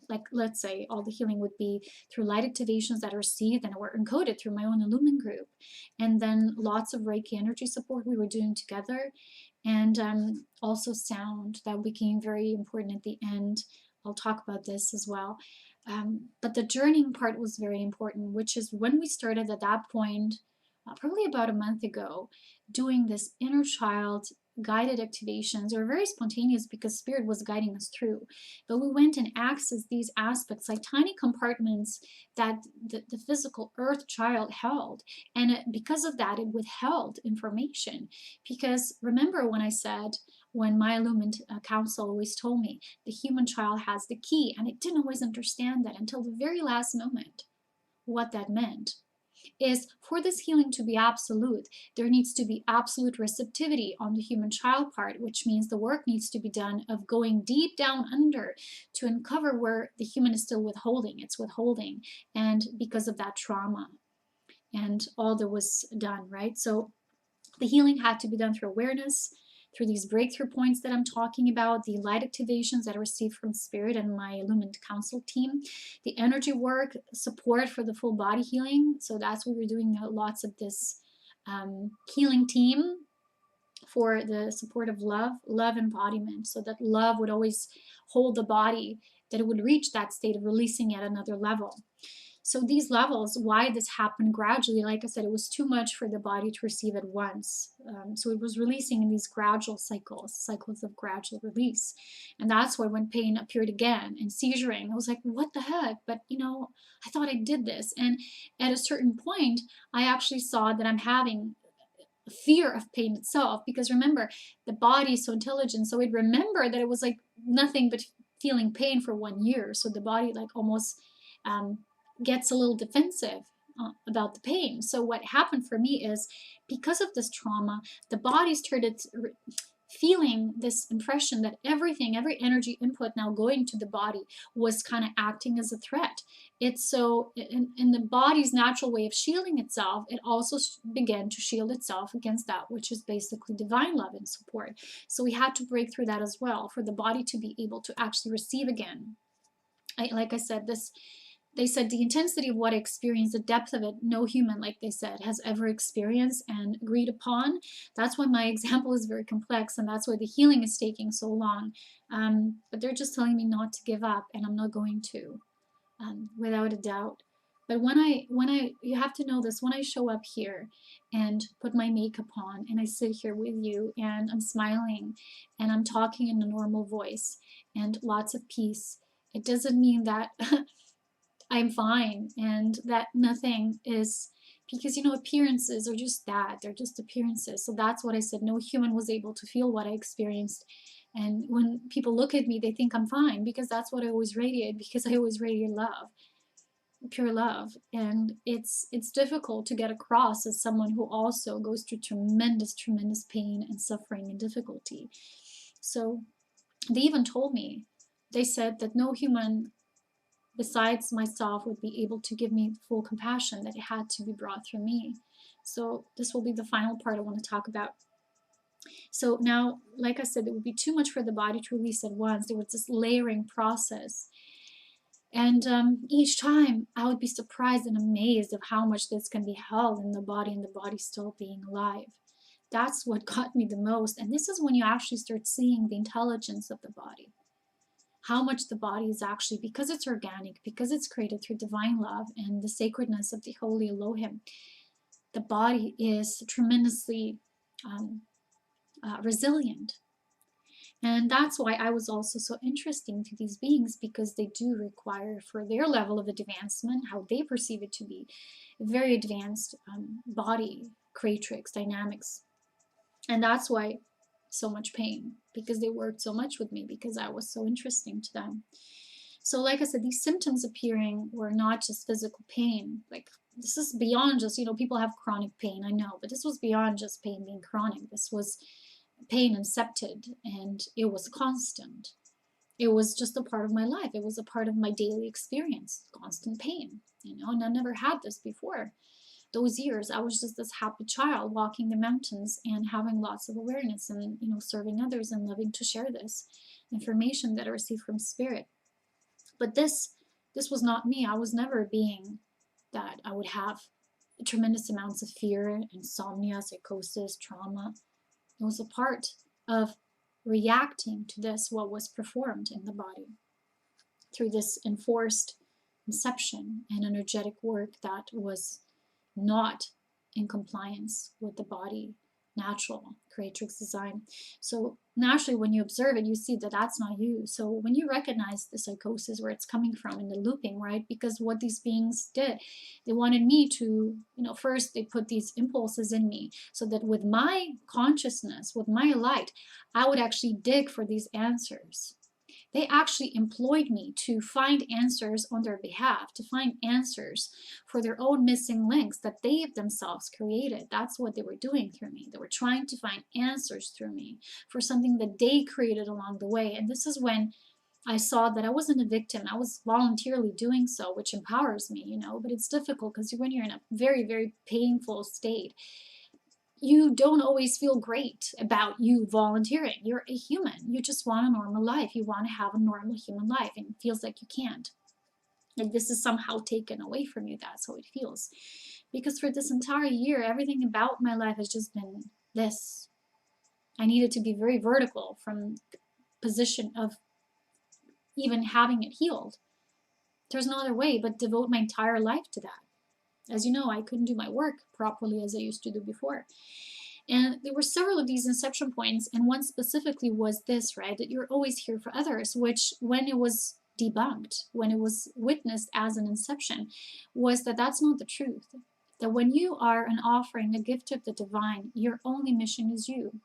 like let's say all the healing would be through light activations that are received and were encoded through my own Illumined group, and then lots of Reiki energy support we were doing together, and also sound that became very important at the end. I'll talk about this as well. But the journeying part was very important, which is when we started at that point, probably about a month ago, doing this inner child guided activations. They were very spontaneous because Spirit was guiding us through. But we went and accessed these aspects like tiny compartments that the physical earth child held. And because of that, it withheld information. Because remember when I said, when my Illumined counsel always told me, the human child has the key. And I didn't always understand that until the very last moment, what that meant. Is for this healing to be absolute, there needs to be absolute receptivity on the human child part, which means the work needs to be done of going deep down under to uncover where the human is still withholding. It's withholding, and because of that trauma and all that was done, right? So the healing had to be done through awareness, through these breakthrough points that I'm talking about, the light activations that I received from Spirit and my Illumined Council team, the energy work, support for the full body healing. So that's what we're doing, lots of this healing team for the support of love embodiment, so that love would always hold the body, that it would reach that state of releasing at another level. So these levels, why this happened gradually, like I said, it was too much for the body to receive at once. So it was releasing in these gradual cycles of gradual release. And that's why when pain appeared again and seizuring, I was like, what the heck? But, I thought I did this. And at a certain point, I actually saw that I'm having fear of pain itself, because remember, the body is so intelligent. So it remembered that it was like nothing but feeling pain for 1 year. So the body like almost gets a little defensive about the pain. So what happened for me is, because of this trauma, the body started feeling this impression that everything, every energy input now going to the body was kind of acting as a threat. It's so, in the body's natural way of shielding itself, it also began to shield itself against that which is basically divine love and support. So we had to break through that as well for the body to be able to actually receive again. Like I said, they said the intensity of what I experienced, the depth of it, no human, like they said, has ever experienced and agreed upon. That's why my example is very complex, and that's why the healing is taking so long. But they're just telling me not to give up, and I'm not going to, without a doubt. But you have to know this, when I show up here and put my makeup on and I sit here with you and I'm smiling and I'm talking in a normal voice and lots of peace, it doesn't mean that I'm fine and that nothing is, because appearances are just that, they're just appearances. So that's what I said, no human was able to feel what I experienced. And when people look at me, they think I'm fine, because that's what I always radiate, because I always radiate love, pure love. And it's difficult to get across as someone who also goes through tremendous pain and suffering and difficulty. So they even told me, they said that no human besides myself would be able to give me full compassion, that it had to be brought through me. So this will be the final part I want to talk about. So now, like I said, it would be too much for the body to release at once. There was this layering process. And each time I would be surprised and amazed of how much this can be held in the body, and the body still being alive. That's what got me the most. And this is when you actually start seeing the intelligence of the body. How much the body is actually, because it's organic, because it's created through divine love and the sacredness of the holy Elohim, the body is tremendously resilient. And that's why I was also so interesting to these beings, because they do require, for their level of advancement, how they perceive it to be, very advanced body creatrix dynamics. And that's why so much pain, because they worked so much with me, because I was so interesting to them. So like I said, these symptoms appearing were not just physical pain. Like, this is beyond just, people have chronic pain, I know, but this was beyond just pain being chronic. This was pain incepted, and it was constant. It was just a part of my life. It was a part of my daily experience, constant pain, and I never had this before. Those years, I was just this happy child walking the mountains and having lots of awareness and, serving others and loving to share this information that I received from spirit. But this was not me. I was never a being that I would have tremendous amounts of fear, insomnia, psychosis, trauma. It was a part of reacting to this, what was performed in the body through this enforced inception and energetic work that was not in compliance with the body natural creatrix design. So naturally, when you observe it, you see that that's not you. So when you recognize the psychosis, where it's coming from, in the looping, right? Because what these beings did, they wanted me to, first they put these impulses in me, so that with my consciousness, with my light, I would actually dig for these answers. They actually employed me to find answers on their behalf, to find answers for their own missing links that they themselves created. That's what they were doing through me. They were trying to find answers through me for something that they created along the way. And this is when I saw that I wasn't a victim. I was voluntarily doing so, which empowers me, but it's difficult because when you're in a very, very painful state, you don't always feel great about you volunteering. You're a human. You just want a normal life. You want to have a normal human life, and it feels like you can't. Like this is somehow taken away from you. That's how it feels. Because for this entire year, everything about my life has just been this. I needed to be very vertical from the position of even having it healed. There's no other way but devote my entire life to that. As you know, I couldn't do my work properly as I used to do before. And there were several of these inception points, and one specifically was this, right? That you're always here for others, which when it was debunked, when it was witnessed as an inception, was that that's not the truth. That when you are an offering, a gift of the divine, your only mission is you,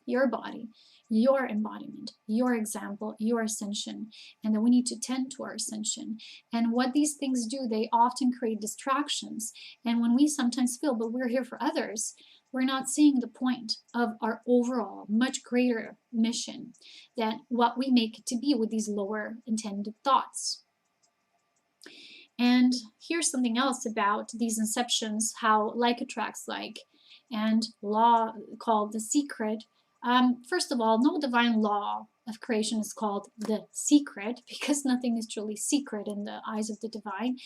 your body, your embodiment, your example, your ascension, and that we need to tend to our ascension. And what these things do, they often create distractions. And when we sometimes feel, but we're here for others, We're not seeing the point of our overall, much greater mission than what we make it to be with these lower intended thoughts. And here's something else about these inceptions, how like attracts like, and law called the secret. First of all, no divine law of creation is called the secret, because nothing is truly secret in the eyes of the divine.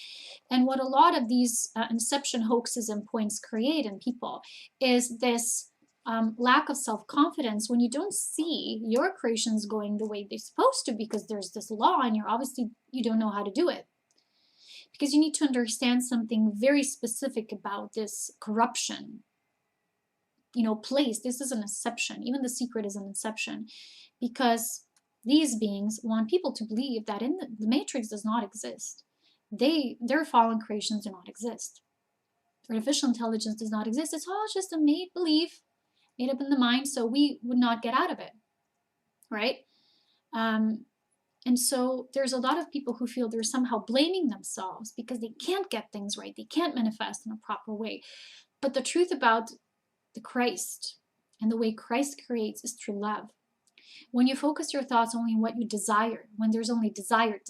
And what a lot of these inception hoaxes and points create in people is this lack of self-confidence when you don't see your creations going the way they're supposed to, because there's this law and you don't know how to do it. Because you need to understand something very specific about this corruption, place. This is an inception. Even the secret is an inception, because these beings want people to believe that in the matrix does not exist. Their fallen creations do not exist. Artificial intelligence does not exist. It's all just a make-believe, made up in the mind, so we would not get out of it, right? And so there's a lot of people who feel they're somehow blaming themselves because they can't get things right. They can't manifest in a proper way. But the truth about the Christ and the way Christ creates is through love. When you focus your thoughts only on what you desire, when there's only desire,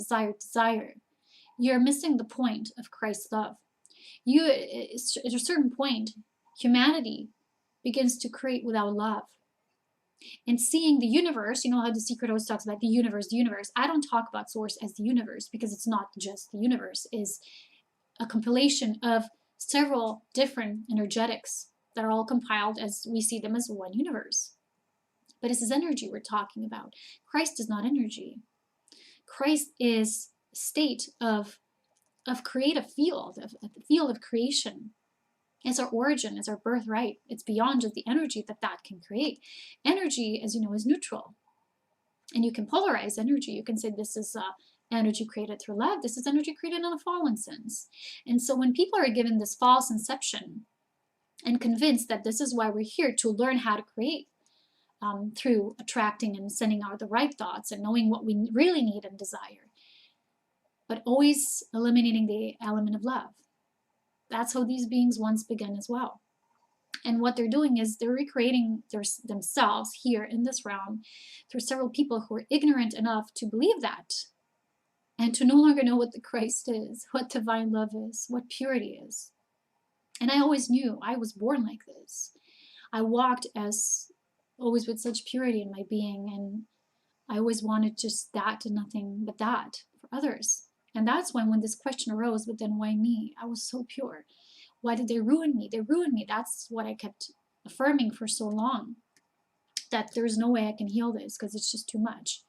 you're missing the point of Christ's love. At a certain point, humanity begins to create without love. And seeing the universe, how the secret always talks about the universe. I don't talk about source as the universe, because it's not just the universe. It's a compilation of several different energetics that are all compiled as we see them as one universe. But this is energy we're talking about. Christ is not energy. Christ is a state of creative field, of the field of creation. It's our origin, it's our birthright. It's beyond just the energy that can create. Energy, as you know, is neutral. And you can polarize energy. You can say this is energy created through love. This is energy created in a fallen sense. And so when people are given this false inception and convinced that this is why we're here, to learn how to create through attracting and sending out the right thoughts and knowing what we really need and desire, but always eliminating the element of love. That's how these beings once began as well. And what they're doing is they're recreating themselves here in this realm through several people who are ignorant enough to believe that, and to no longer know what the Christ is, what divine love is, what purity is. And I always knew I was born like this. I walked as always with such purity in my being, and I always wanted just that and nothing but that for others. And that's when this question arose, but then why me? I was so pure. Why did they ruin me? They ruined me. That's what I kept affirming for so long, that there's no way I can heal this because it's just too much.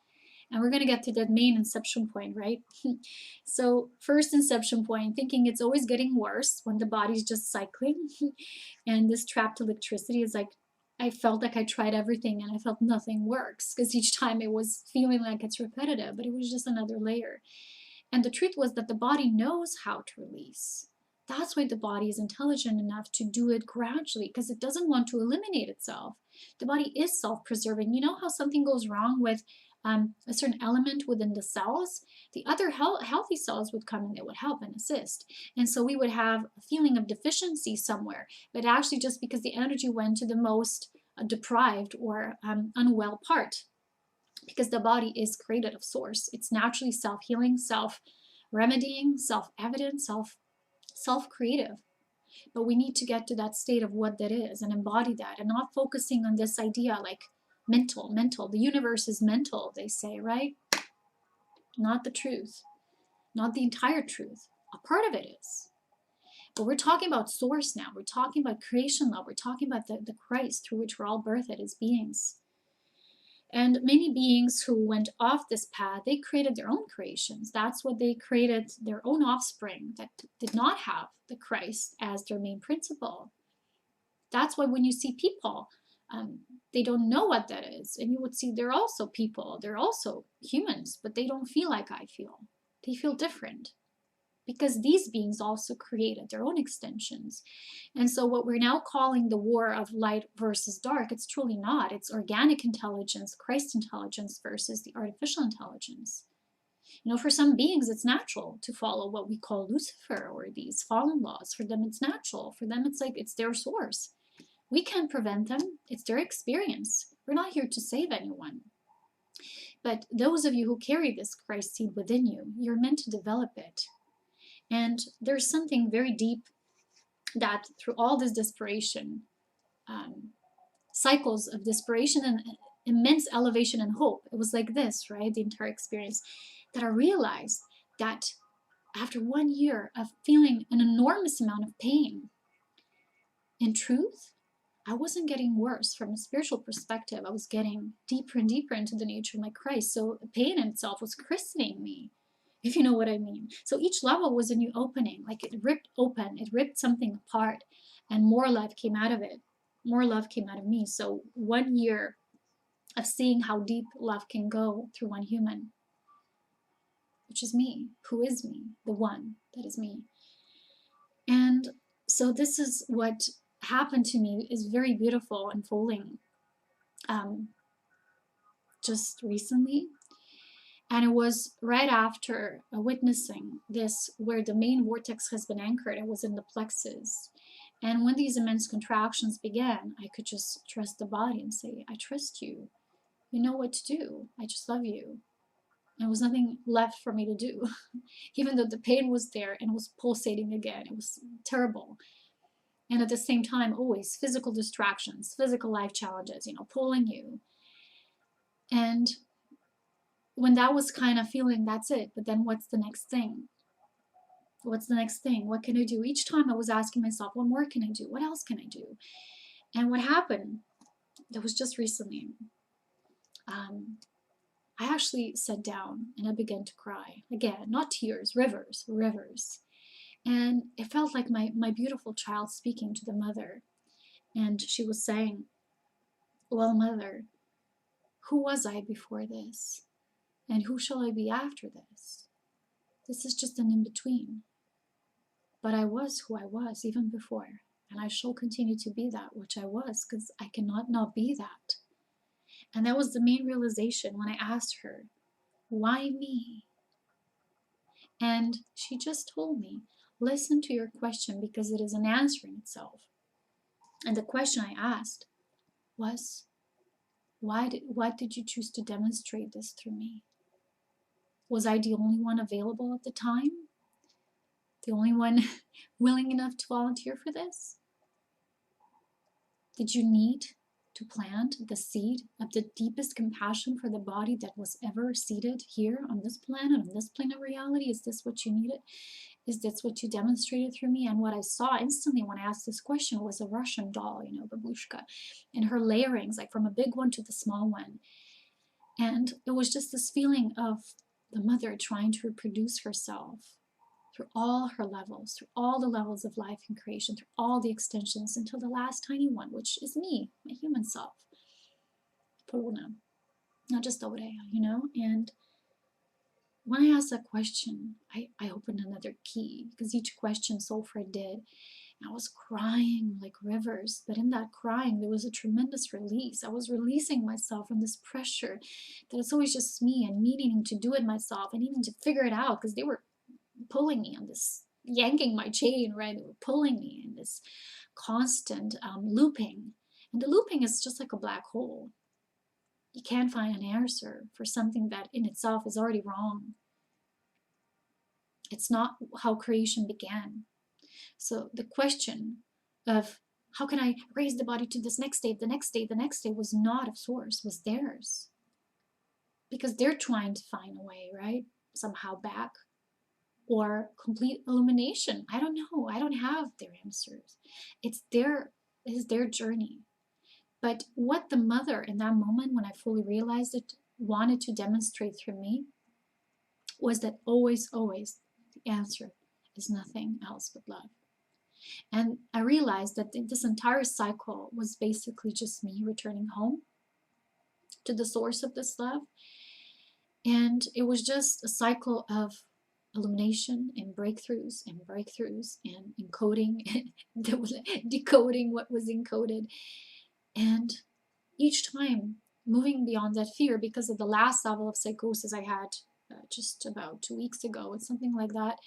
And we're going to get to that main inception point, right? So first inception point, thinking it's always getting worse when the body's just cycling. And this trapped electricity is like, I felt like I tried everything and I felt nothing works, because each time it was feeling like it's repetitive, but it was just another layer. And the truth was that the body knows how to release. That's why the body is intelligent enough to do it gradually, because it doesn't want to eliminate itself. The body is self-preserving. You know how something goes wrong with a certain element within the cells? The other healthy cells would come and they would help and assist. And so we would have a feeling of deficiency somewhere, but actually just because the energy went to the most deprived or unwell part. Because the body is created of source. It's naturally self-healing, self-remedying, self-evident, self-creative. But we need to get to that state of what that is and embody that, and not focusing on this idea like mental. The universe is mental, they say, right? Not the truth. Not the entire truth. A part of it is. But we're talking about source now. We're talking about creation love. We're talking about the Christ through which we're all birthed as beings. And many beings who went off this path, they created their own creations. That's what they created, their own offspring that did not have the Christ as their main principle. That's why when you see people, they don't know what that is. And you would see they're also people, they're also humans, but they don't feel like I feel. They feel different. Because these beings also created their own extensions. And so what we're now calling the war of light versus dark, it's truly not. It's organic intelligence, Christ intelligence versus the artificial intelligence. For some beings, it's natural to follow what we call Lucifer or these fallen laws. For them, it's natural. For them, it's like it's their source. We can't prevent them. It's their experience. We're not here to save anyone. But those of you who carry this Christ seed within you, you're meant to develop it. And there's something very deep that through all this desperation, cycles of desperation and immense elevation and hope, it was like this, right? The entire experience, that I realized that after 1 year of feeling an enormous amount of pain, in truth, I wasn't getting worse from a spiritual perspective. I was getting deeper and deeper into the nature of my Christ. So pain in itself was christening me, if you know what I mean. So each level was a new opening, like it ripped open, it ripped something apart, and more life came out of it. More love came out of me. So 1 year of seeing how deep love can go through one human, which is me, who is me, the one that is me. And so this is what happened to me, is very beautiful unfolding just recently. And it was right after witnessing this, where the main vortex has been anchored. It was in the plexus. And when these immense contractions began, I could just trust the body and say, I trust you. You know what to do. I just love you. There was nothing left for me to do. Even though the pain was there and it was pulsating again. It was terrible. And at the same time, always physical distractions, physical life challenges, pulling you. And when that was kind of feeling, that's it. But then what's the next thing? What's the next thing? What can I do? Each time I was asking myself, what more can I do? What else can I do? And what happened, that was just recently, I actually sat down and I began to cry. Again, not tears, rivers, rivers. And it felt like my beautiful child speaking to the mother. And she was saying, well, mother, who was I before this? And who shall I be after this? This is just an in-between. But I was who I was even before. And I shall continue to be that which I was, because I cannot not be that. And that was the main realization when I asked her, why me? And she just told me, listen to your question, because it is an answer in itself. And the question I asked was, why did you choose to demonstrate this through me? Was I the only one available at the time? The only one willing enough to volunteer for this? Did you need to plant the seed of the deepest compassion for the body that was ever seated here on this planet, on this plane of reality? Is this what you needed? Is this what you demonstrated through me? And what I saw instantly when I asked this question was a Russian doll, babushka, and her layerings, like from a big one to the small one. And it was just this feeling of the mother trying to reproduce herself through all her levels, through all the levels of life and creation, through all the extensions, until the last tiny one, which is me, my human self, Polona, not just Aurea, And when I asked that question, I opened another key, because each question so far did. And I was crying like rivers, but in that crying, there was a tremendous release. I was releasing myself from this pressure that it's always just me and me needing to do it myself and needing to figure it out, because they were pulling me on this, yanking my chain, right? They were pulling me in this constant looping. And the looping is just like a black hole. You can't find an answer for something that in itself is already wrong. It's not how creation began. So the question of how can I raise the body to this next state, the next state, the next state, was not of source, was theirs. Because they're trying to find a way, right? Somehow back. Or complete illumination. I don't know. I don't have their answers. It's their journey. But what the mother in that moment, when I fully realized it, wanted to demonstrate through me, was that always, always, the answer is nothing else but love. And I realized that this entire cycle was basically just me returning home to the source of this love. And it was just a cycle of illumination and breakthroughs and encoding and decoding what was encoded. And each time moving beyond that fear, because of the last level of psychosis I had just about 2 weeks ago, it's something like that.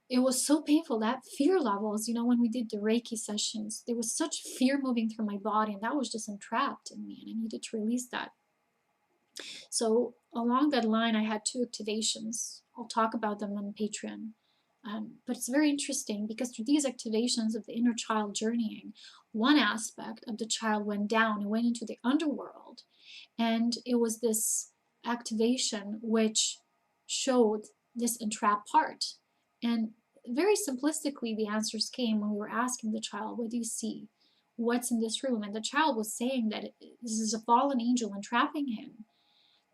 it was so painful, that fear levels, you know, when we did the Reiki sessions, there was such fear moving through my body, and that was just entrapped in me, and I needed to release that. So along that line, I had two activations. I'll talk about them on Patreon. But it's very interesting because through these activations of the inner child journeying, one aspect of the child went down and went into the underworld. And it was this activation which showed this entrapped part. And very simplistically, the answers came when we were asking the child, what do you see? What's in this room? And the child was saying that this is a fallen angel entrapping him.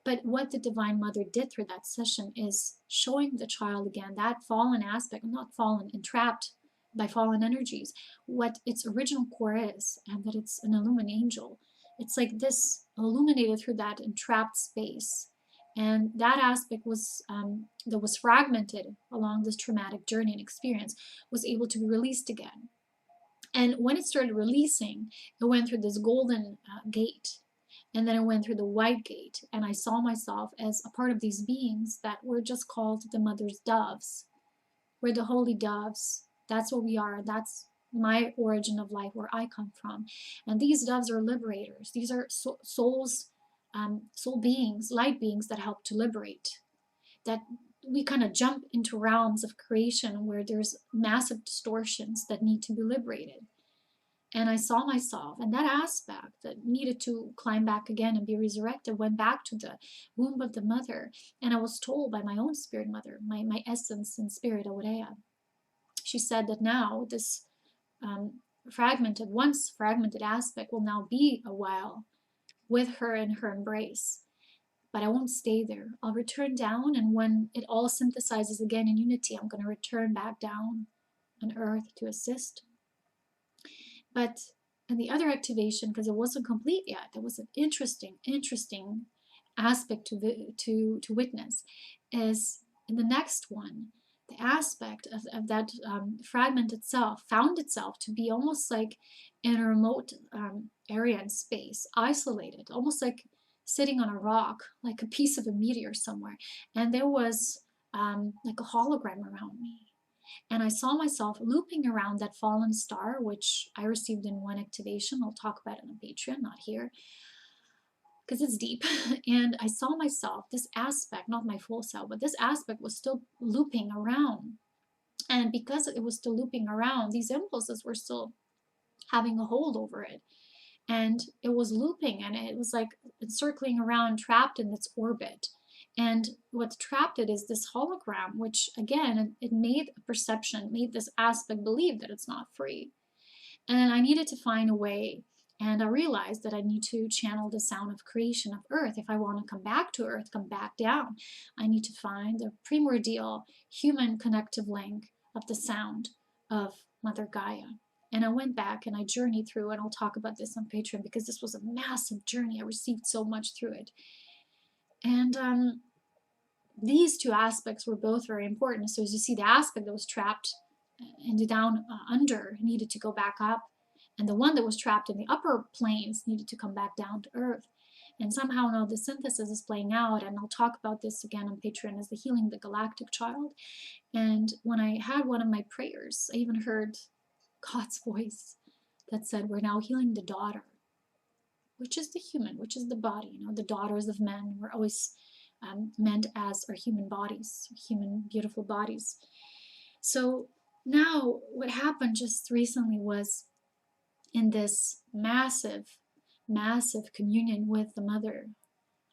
But what the Divine Mother did through that session is showing the child again that fallen aspect, not fallen, entrapped by fallen energies, what its original core is, and that it's an illumined angel. It's like this illuminated through that entrapped space. And that aspect was that was fragmented along this traumatic journey and experience was able to be released again. And when it started releasing, it went through this golden gate. And then I went through the white gate, and I saw myself as a part of these beings that were just called the Mother's doves. We're the holy doves. That's what we are. That's my origin of life, where I come from. And these doves are liberators. These are souls, soul beings, light beings that help to liberate. That we kind of jump into realms of creation where there's massive distortions that need to be liberated. And I saw myself, and that aspect that needed to climb back again and be resurrected went back to the womb of the mother. And I was told by my own spirit mother, my essence and spirit, Aurea, she said that now this once fragmented aspect will now be a while with her in her embrace. But I won't stay there. I'll return down, and when it all synthesizes again in unity, I'm going to return back down on earth to assist. But in the other activation, because it wasn't complete yet, there was an interesting aspect to witness, is in the next one, the aspect of that fragment itself found itself to be almost like in a remote area in space, isolated, almost like sitting on a rock, like a piece of a meteor somewhere. And there was like a hologram around me. And I saw myself looping around that fallen star, which I received in one activation. I'll talk about it on Patreon, not here, because it's deep. And I saw myself, this aspect, not my full self, but this aspect was still looping around. And because it was still looping around, these impulses were still having a hold over it. And it was looping, and it was like circling around, trapped in its orbit. And what trapped it is this hologram, which again, it made a perception, made this aspect believe that it's not free. And I needed to find a way, and I realized that I need to channel the sound of creation of Earth. If I want to come back to Earth, come back down, I need to find the primordial human connective link of the sound of Mother Gaia. And I went back and I journeyed through, and I'll talk about this on Patreon because this was a massive journey. I received so much through it. And these two aspects were both very important. So as you see, the aspect that was trapped in the down under needed to go back up, and the one that was trapped in the upper planes needed to come back down to earth. And somehow now the synthesis is playing out, and I'll talk about this again on Patreon as the Healing the Galactic Child. And when I had one of my prayers, I even heard God's voice that said, we're now healing the daughter, which is the human, which is the body. You know, the daughters of men were always meant as our human bodies, human beautiful bodies. So now what happened just recently was in this massive communion with the mother,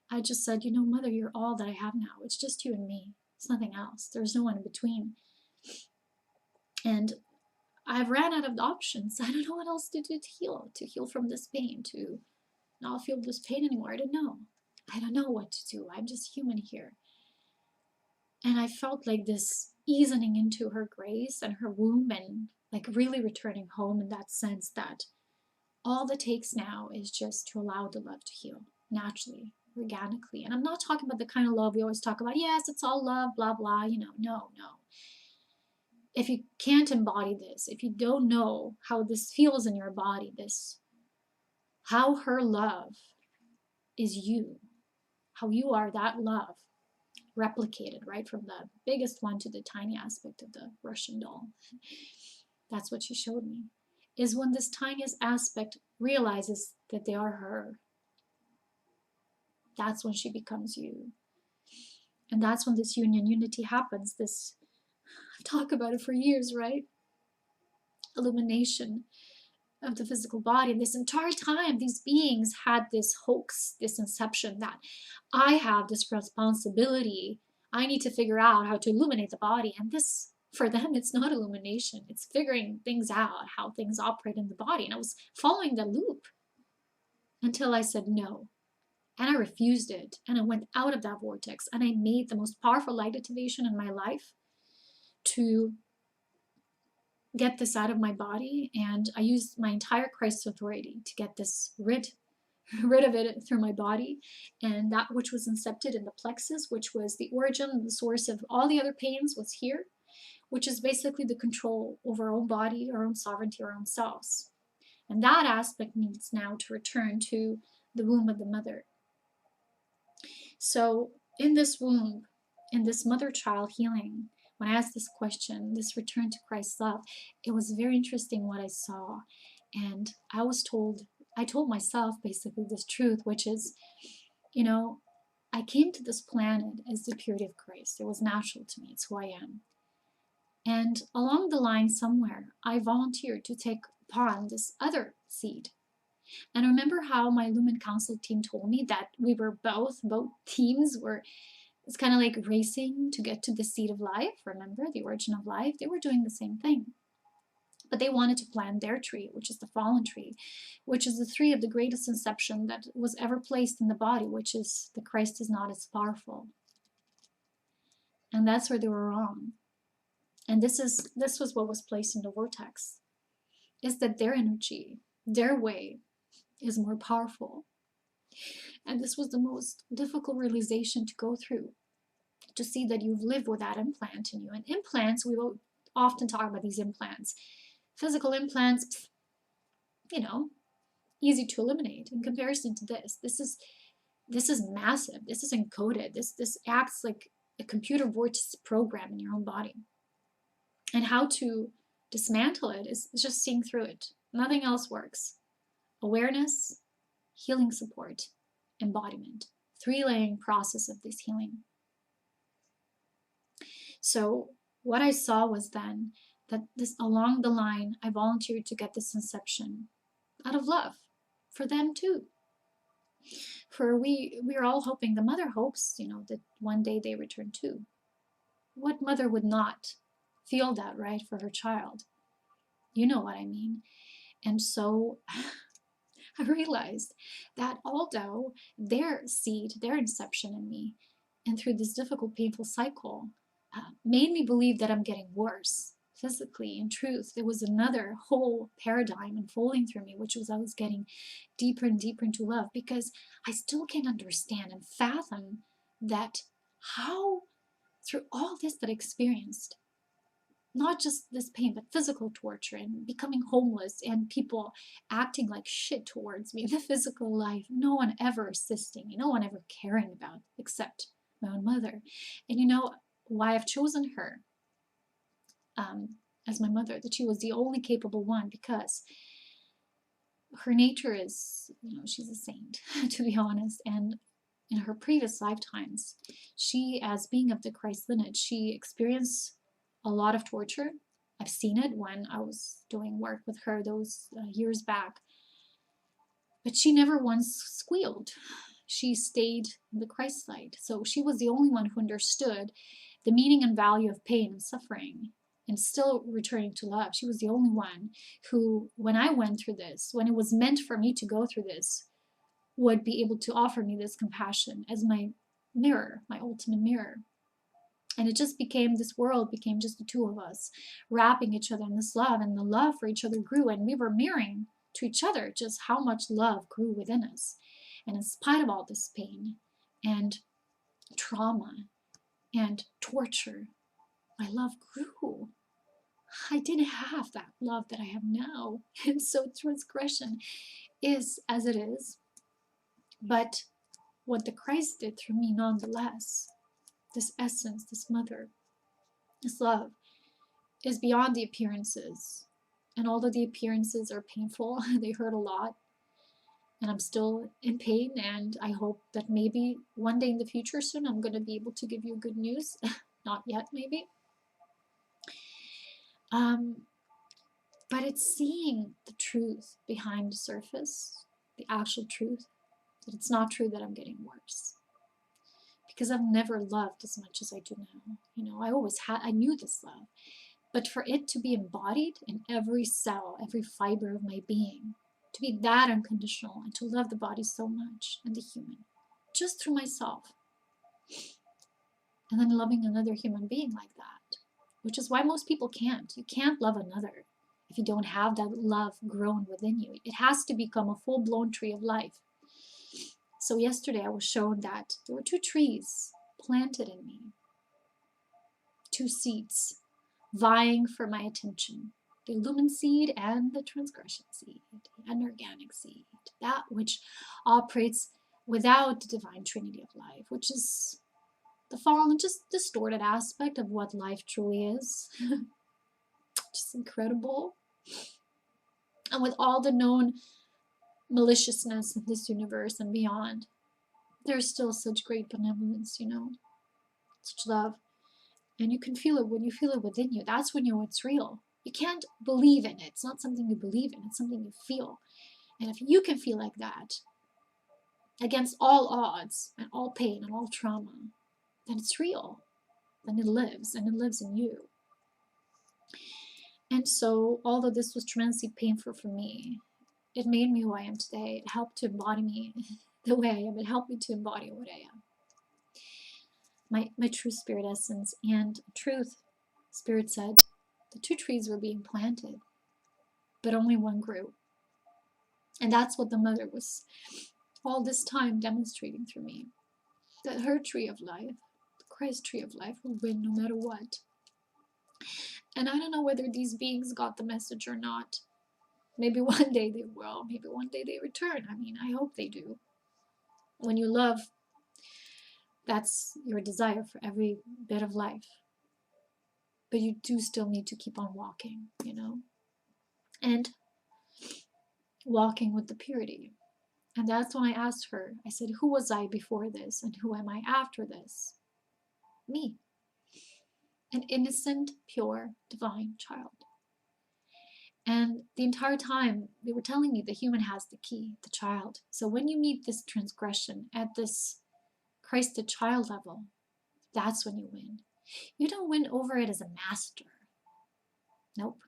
I just said, you know, Mother, you're all that I have now. It's just you and me. It's nothing else. There's no one in between. And I've ran out of options. I don't know what else to do to heal from this pain, to not feel this pain anymore. I don't know what to do. I'm just human here. And I felt like this easing into her grace and her womb, and like really returning home in that sense that all that takes now is just to allow the love to heal naturally, organically. And I'm not talking about the kind of love we always talk about. Yes, it's all love, blah, blah, you know, no. If you can't embody this, if you don't know how this feels in your body, how her love is you, how you are that love, replicated, right? From the biggest one to the tiny aspect of the Russian doll. That's what she showed me. Is when this tiniest aspect realizes that they are her. That's when she becomes you. And that's when this unity happens. This, I've talked about it for years, right? Illumination of the physical body. And this entire time, these beings had this hoax, this inception that I have this responsibility. I need to figure out how to illuminate the body. And this, for them, it's not illumination. It's figuring things out, how things operate in the body. And I was following the loop until I said no. And I refused it. And I went out of that vortex. And I made the most powerful light activation in my life to get this out of my body. And I used my entire Christ authority to get this rid of it through my body. And that which was incepted in the plexus, which was the origin, the source of all the other pains, was here, which is basically the control over our own body, our own sovereignty, our own selves. And that aspect needs now to return to the womb of the mother. So in this womb, in this mother-child healing, when I asked this question, this return to Christ's love, it was very interesting what I saw. And I told myself basically this truth, which is, you know, I came to this planet as the purity of Christ. It was natural to me. It's who I am. And along the line somewhere, I volunteered to take upon this other seed. And I remember how my Illumined Council team told me that we were both teams were, it's kind of like racing to get to the seed of life. Remember, the origin of life? They were doing the same thing. But they wanted to plant their tree, which is the fallen tree, which is the tree of the greatest inception that was ever placed in the body, which is the Christ is not as powerful. And that's where they were wrong. And this was what was placed in the vortex, is that their energy, their way, is more powerful. And this was the most difficult realization to go through, to see that you've lived with that implant in you. And implants, we will often talk about these implants. Physical implants, you know, easy to eliminate in comparison to this. This is massive. This is encoded. This acts like a computer vortex program in your own body. And how to dismantle it is just seeing through it. Nothing else works. Awareness, healing support, embodiment. 3-layering process of this healing. So what I saw was then that this along the line, I volunteered to get this inception out of love for them too. For we are all hoping, the mother hopes, you know, that one day they return too. What mother would not feel that, right, for her child? You know what I mean. And so I realized that although their seed, their inception in me, and through this difficult, painful cycle, made me believe that I'm getting worse physically. In truth, there was another whole paradigm unfolding through me, which was I was getting deeper and deeper into love, because I still can't understand and fathom that how through all this that I experienced, not just this pain, but physical torture and becoming homeless and people acting like shit towards me in the physical life, no one ever assisting me, no one ever caring about except my own mother. And you know why I've chosen her as my mother, that she was the only capable one, because her nature is, you know, she's a saint, to be honest. And in her previous lifetimes, she, as being of the Christ lineage, she experienced a lot of torture. I've seen it when I was doing work with her those years back. But she never once squealed. She stayed in the Christ light. So she was the only one who understood the meaning and value of pain and suffering and still returning to love. She was the only one who, when I went through this, when it was meant for me to go through this, would be able to offer me this compassion as my mirror, my ultimate mirror. And it just became, this world became just the two of us, wrapping each other in this love, and the love for each other grew, and we were mirroring to each other just how much love grew within us. And in spite of all this pain and trauma and torture, my love grew. I didn't have that love that I have now. And so transgression is as it is. But what the Christ did through me nonetheless, this essence, this mother, this love is beyond the appearances. And although the appearances are painful, they hurt a lot, and I'm still in pain, and I hope that maybe one day in the future soon I'm going to be able to give you good news. Not yet, maybe. But it's seeing the truth behind the surface, the actual truth, that it's not true that I'm getting worse. Because I've never loved as much as I do now. You know, I knew this love. But for it to be embodied in every cell, every fiber of my being, to be that unconditional and to love the body so much and the human, just through myself, and then loving another human being like that, which is why most people can't. You can't love another if you don't have that love grown within you. It has to become a full-blown tree of life. So yesterday I was shown that there were 2 trees planted in me, 2 seeds vying for my attention. The Illumined seed and the Transgression seed, the anorganic seed, that which operates without the divine trinity of life, which is the fallen, just distorted aspect of what life truly is. Just incredible. And with all the known maliciousness in this universe and beyond, there's still such great benevolence, you know, such love. And you can feel it when you feel it within you. That's when you know it's real. You can't believe in it. It's not something you believe in. It's something you feel. And if you can feel like that, against all odds and all pain and all trauma, then it's real. Then it lives, and it lives in you. And so, although this was tremendously painful for me, it made me who I am today. It helped to embody me the way I am. It helped me to embody what I am. My true spirit essence. And truth, Spirit said, the 2 trees were being planted, but only one grew. And that's what the mother was all this time demonstrating through me. That her tree of life, the Christ tree of life, will win no matter what. And I don't know whether these beings got the message or not. Maybe one day they will. Maybe one day they return. I mean, I hope they do. When you love, that's your desire for every bit of life. But you do still need to keep on walking, you know? And walking with the purity. And that's when I asked her, I said, who was I before this and who am I after this? Me. An innocent, pure, divine child. And the entire time they were telling me the human has the key, the child. So when you meet this transgression at this Christ the child level, that's when you win. You don't win over it as a master. Nope.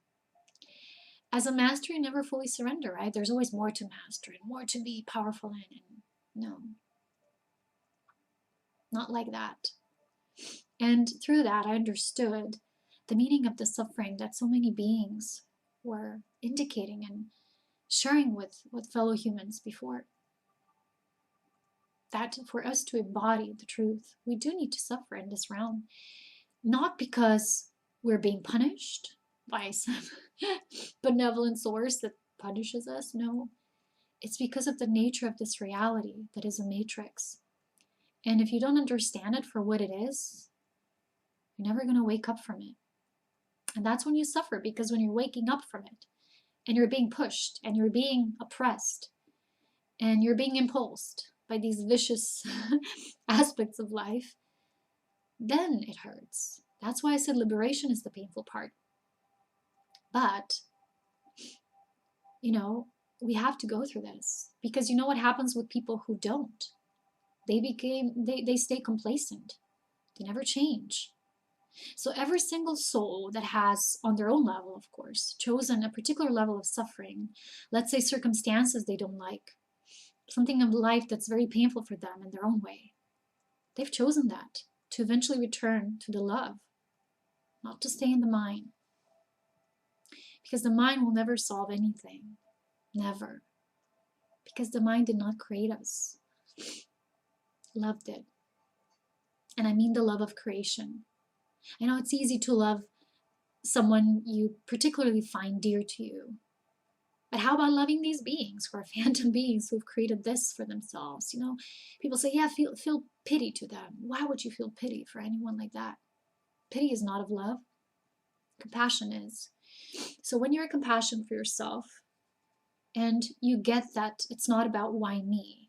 As a master, you never fully surrender, right? There's always more to master and more to be powerful in. And no. Not like that. And through that, I understood the meaning of the suffering that so many beings were indicating and sharing with fellow humans before. That for us to embody the truth, we do need to suffer in this realm. Not because we're being punished by some benevolent source that punishes us. No, it's because of the nature of this reality that is a matrix. And if you don't understand it for what it is, you're never going to wake up from it. And that's when you suffer, because when you're waking up from it and you're being pushed and you're being oppressed and you're being impulsed by these vicious aspects of life, then it hurts. That's why I said liberation is the painful part. But, you know, we have to go through this, because you know what happens with people who don't? They stay complacent. They never change. So every single soul that has, on their own level, of course, chosen a particular level of suffering, let's say circumstances they don't like, something of life that's very painful for them in their own way, they've chosen that to eventually return to the love, not to stay in the mind. Because the mind will never solve anything. Never. Because the mind did not create us. Love did. And I mean the love of creation. I know it's easy to love someone you particularly find dear to you. But how about loving these beings who are phantom beings who've created this for themselves? You know, people say, yeah, feel pity to them. Why would you feel pity for anyone like that? Pity is not of love. Compassion is. So when you're compassion for yourself and you get that it's not about why me,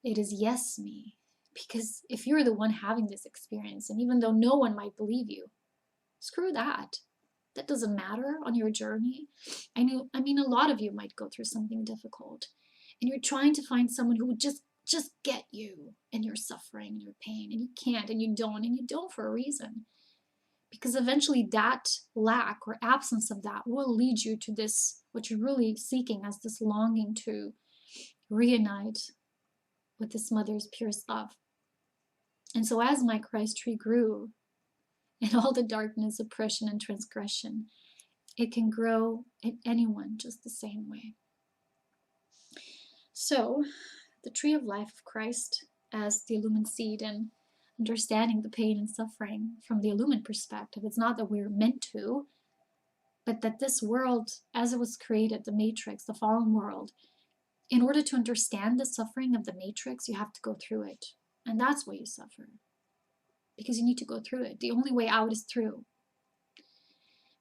it is yes me. Because if you're the one having this experience, and even though no one might believe you, screw that. That doesn't matter on your journey. I mean, a lot of you might go through something difficult, and you're trying to find someone who would just get you and your suffering and your pain, and you can't, and you don't for a reason. Because eventually that lack or absence of that will lead you to this, what you're really seeking as this longing to reunite with this mother's purest love. And so as my Christ tree grew, in all the darkness, oppression, and transgression, it can grow in anyone just the same way. So, the tree of life of Christ as the illumined seed, and understanding the pain and suffering from the illumined perspective. It's not that we're meant to, but that this world, as it was created, the matrix, the fallen world, in order to understand the suffering of the matrix, you have to go through it. And that's why you suffer. Because you need to go through it. The only way out is through.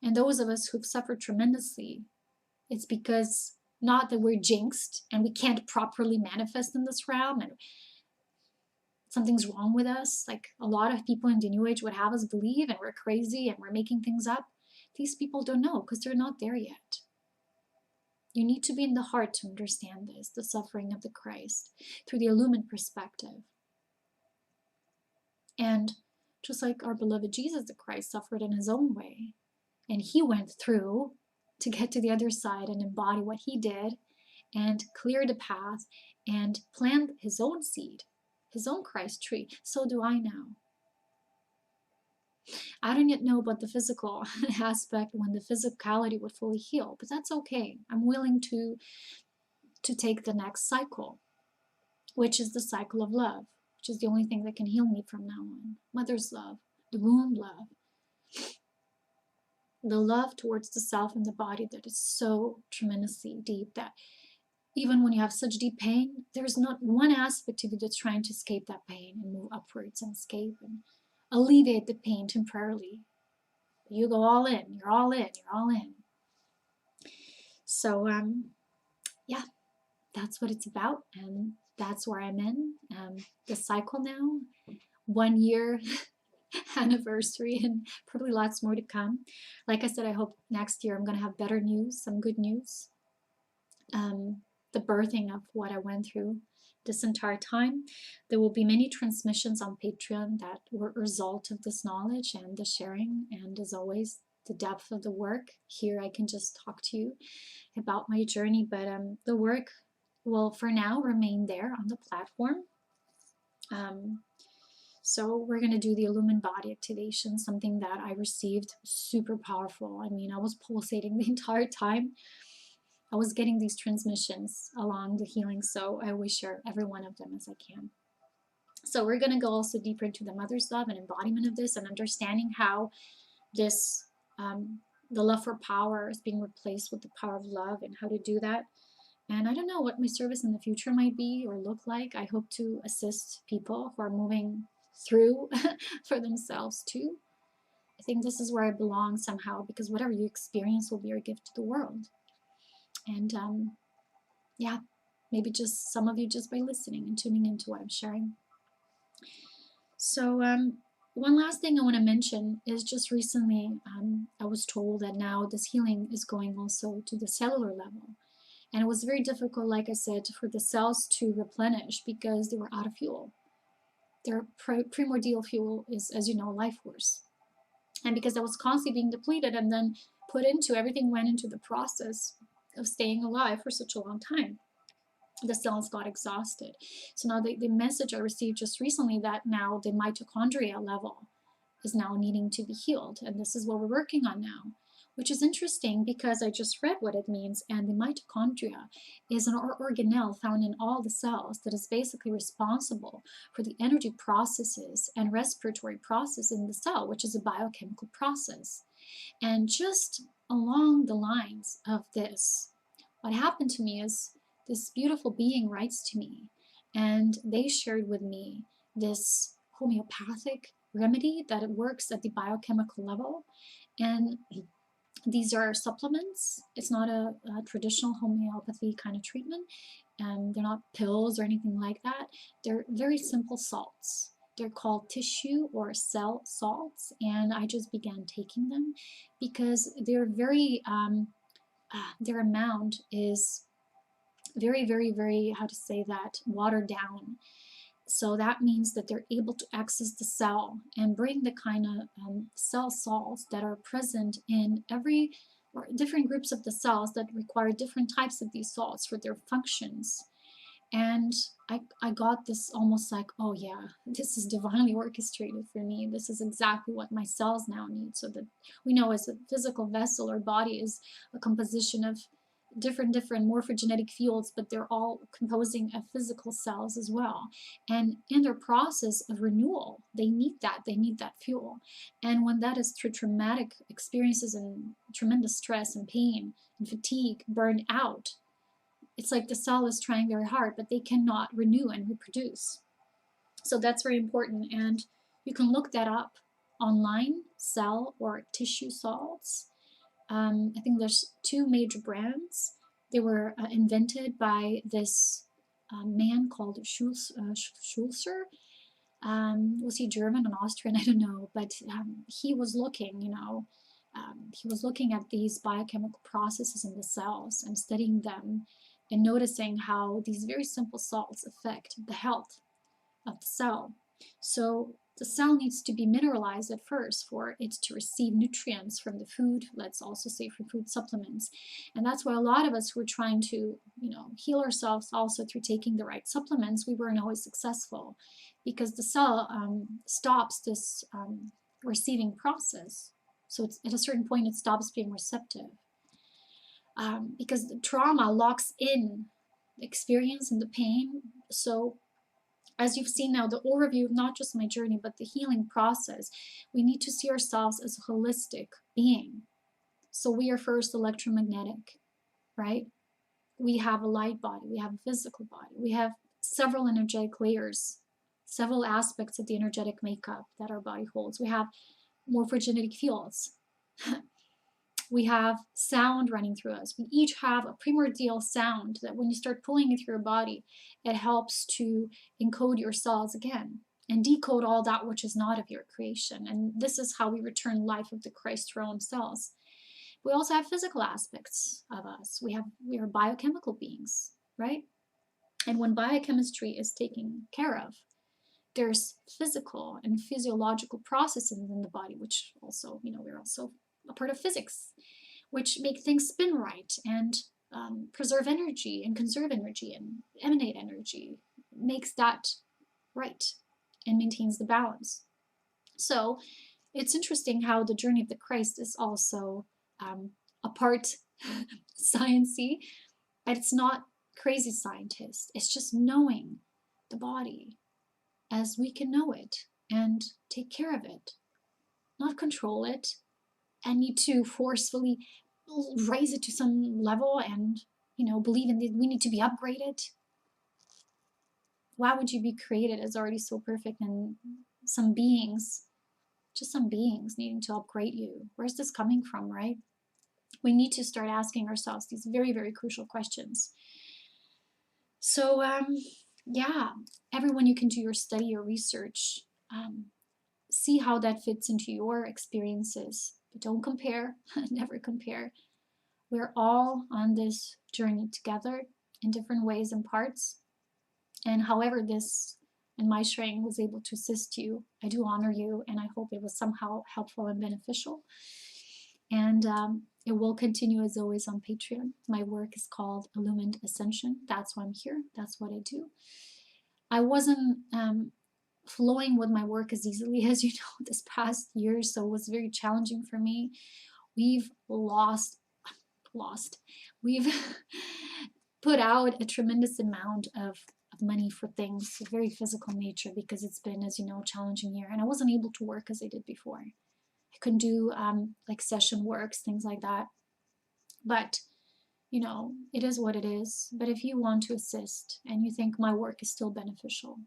And those of us who've suffered tremendously, it's because not that we're jinxed and we can't properly manifest in this realm and something's wrong with us, like a lot of people in the New Age would have us believe, and we're crazy and we're making things up. These people don't know because they're not there yet. You need to be in the heart to understand this, the suffering of the Christ, through the illumined perspective. And just like our beloved Jesus the Christ suffered in his own way, and he went through to get to the other side and embody what he did and clear the path and plant his own seed, his own Christ tree, so do I now. I don't yet know about the physical aspect when the physicality would fully heal, but that's okay. I'm willing to take the next cycle, which is the cycle of love, which is the only thing that can heal me from now on. Mother's love, the womb love, the love towards the self and the body that is so tremendously deep that even when you have such deep pain, there's not one aspect of you that's trying to escape that pain and move upwards and escape and alleviate the pain temporarily. You go all in, you're all in, you're all in. So, yeah, that's what it's about, and that's where I'm in the cycle now. 1 year anniversary, and probably lots more to come. Like I said, I hope next year I'm going to have better news, some good news. The birthing of what I went through this entire time. There will be many transmissions on Patreon that were a result of this knowledge and the sharing, and as always, the depth of the work. Here I can just talk to you about my journey, but the work will for now remain there on the platform. So we're going to do the Illumined Body activation, something that I received super powerful. I mean, I was pulsating the entire time. I was getting these transmissions along the healing, so I always share every one of them as I can. So we're going to go also deeper into the mother's love and embodiment of this, and understanding how this, the love for power is being replaced with the power of love, and how to do that. And I don't know what my service in the future might be or look like. I hope to assist people who are moving through for themselves too. I think this is where I belong somehow, because whatever you experience will be your gift to the world. And yeah, maybe just some of you just by listening and tuning into what I'm sharing. So one last thing I want to mention is just recently I was told that now this healing is going also to the cellular level. And it was very difficult, like I said, for the cells to replenish because they were out of fuel. Their primordial fuel is, as you know, life force. And because that was constantly being depleted and then put into, everything went into the process of staying alive for such a long time, the cells got exhausted. So now the message I received just recently that now the mitochondria level is now needing to be healed. And this is what we're working on now, which is interesting because I just read what it means. And the mitochondria is an organelle found in all the cells that is basically responsible for the energy processes and respiratory process in the cell, which is a biochemical process. And just along the lines of this, what happened to me is this beautiful being writes to me, and they shared with me this homeopathic remedy that it works at the biochemical level. And these are supplements. It's not a traditional homeopathy kind of treatment. They're not pills or anything like that. They're very simple salts. They're called tissue or cell salts, and I just began taking them because they're very, their amount is very, very, very, how to say that, watered down. So that means that they're able to access the cell and bring the kind of cell salts that are present in every or different groups of the cells that require different types of these salts for their functions. And I got this almost like, oh yeah, this is divinely orchestrated for me. This is exactly what my cells now need. So that we know as a physical vessel, our body is a composition of different morphogenetic fields, but they're all composing of physical cells as well. And in their process of renewal, they need that fuel. And when that is through traumatic experiences and tremendous stress and pain and fatigue, burned out, it's like the cell is trying very hard, but they cannot renew and reproduce. So that's very important. And you can look that up online, cell or tissue salts. I think there's two major brands. They were invented by this man called Schulzer. Was he German and Austrian? I don't know, but he was looking, he was looking at these biochemical processes in the cells and studying them and noticing how these very simple salts affect the health of the cell. So the cell needs to be mineralized at first for it to receive nutrients from the food, let's also say from food supplements. And that's why a lot of us who are trying to, heal ourselves also through taking the right supplements, we weren't always successful because the cell stops this receiving process. So at a certain point, it stops being receptive. Because the trauma locks in the experience and the pain. So as you've seen now, the overview of not just my journey, but the healing process, we need to see ourselves as a holistic being. So we are first electromagnetic, right? We have a light body, we have a physical body, we have several energetic layers, several aspects of the energetic makeup that our body holds. We have morphogenetic fields. We have sound running through us. We each have a primordial sound that when you start pulling it through your body, it helps to encode your cells again and decode all that which is not of your creation. And this is how we return life of the Christ through our own cells. We also have physical aspects of us. We are biochemical beings, right? And when biochemistry is taken care of, there's physical and physiological processes in the body, which also, we're also a part of physics, which make things spin right and preserve energy and conserve energy and emanate energy, makes that right and maintains the balance. So it's interesting how the journey of the Christ is also a part sciencey, but it's not crazy scientist. It's just knowing the body as we can know it and take care of it, not control it, and need to forcefully raise it to some level and, believe in that we need to be upgraded. Why would you be created as already so perfect and some beings, just some beings needing to upgrade you? Where's this coming from, right? We need to start asking ourselves these very, very crucial questions. So, yeah, everyone, you can do your study, your research, see how that fits into your experiences. But don't compare, never compare. We're all on this journey together in different ways and parts. And however this and my sharing was able to assist you, I do honor you, and I hope it was somehow helpful and beneficial. And it will continue as always on Patreon. My work is called Illumined Ascension. That's why I'm here. That's what I do. I wasn't flowing with my work as easily as you know this past year, so it was very challenging for me. We've we've put out a tremendous amount of money for things of very physical nature because it's been, as you know, a challenging year, and I wasn't able to work as I did before. I couldn't do like session works, things like that. But you know, it is what it is. But if you want to assist and you think my work is still beneficial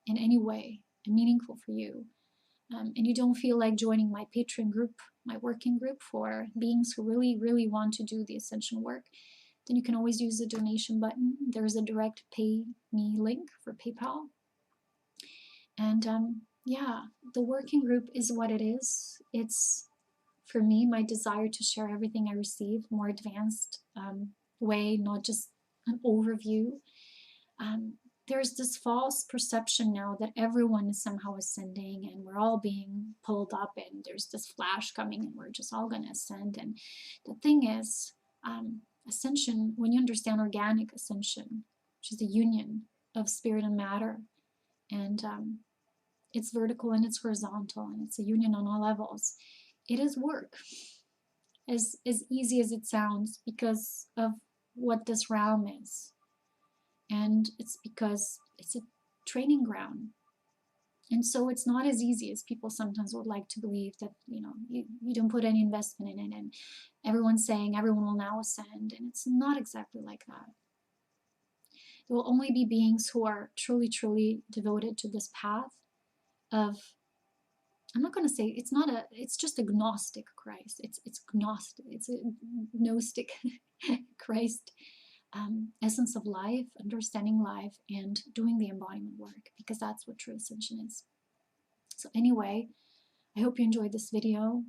in any way and meaningful for you, and you don't feel like joining my Patreon group, my working group for beings who really, really want to do the ascension work, then you can always use the donation button. There's a direct pay me link for PayPal. And yeah, the working group is what it is. It's, for me, my desire to share everything I receive, more advanced way, not just an overview. There's this false perception now that everyone is somehow ascending and we're all being pulled up and there's this flash coming and we're just all going to ascend. And the thing is, ascension, when you understand organic ascension, which is the union of spirit and matter, and it's vertical and it's horizontal and it's a union on all levels, it is work. As easy as it sounds, because of what this realm is. And it's because it's a training ground. And so it's not as easy as people sometimes would like to believe, that, you know, you don't put any investment in it and everyone's saying everyone will now ascend. And it's not exactly like that. There will only be beings who are truly, truly devoted to this path of, I'm not going to say, it's just a gnostic Christ. It's gnostic. It's a gnostic Christ. Essence of life, understanding life, and doing the embodiment work, because that's what true ascension is. So anyway, I hope you enjoyed this video.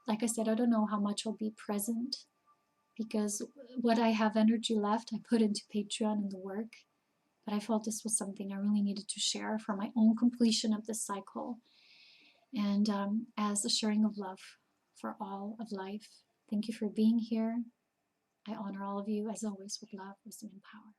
Like I said, I don't know how much I'll be present, because what I have energy left, I put into Patreon and the work. But I felt this was something I really needed to share for my own completion of this cycle, and as a sharing of love for all of life. Thank you for being here. I honor all of you, as always, with love, wisdom, and power.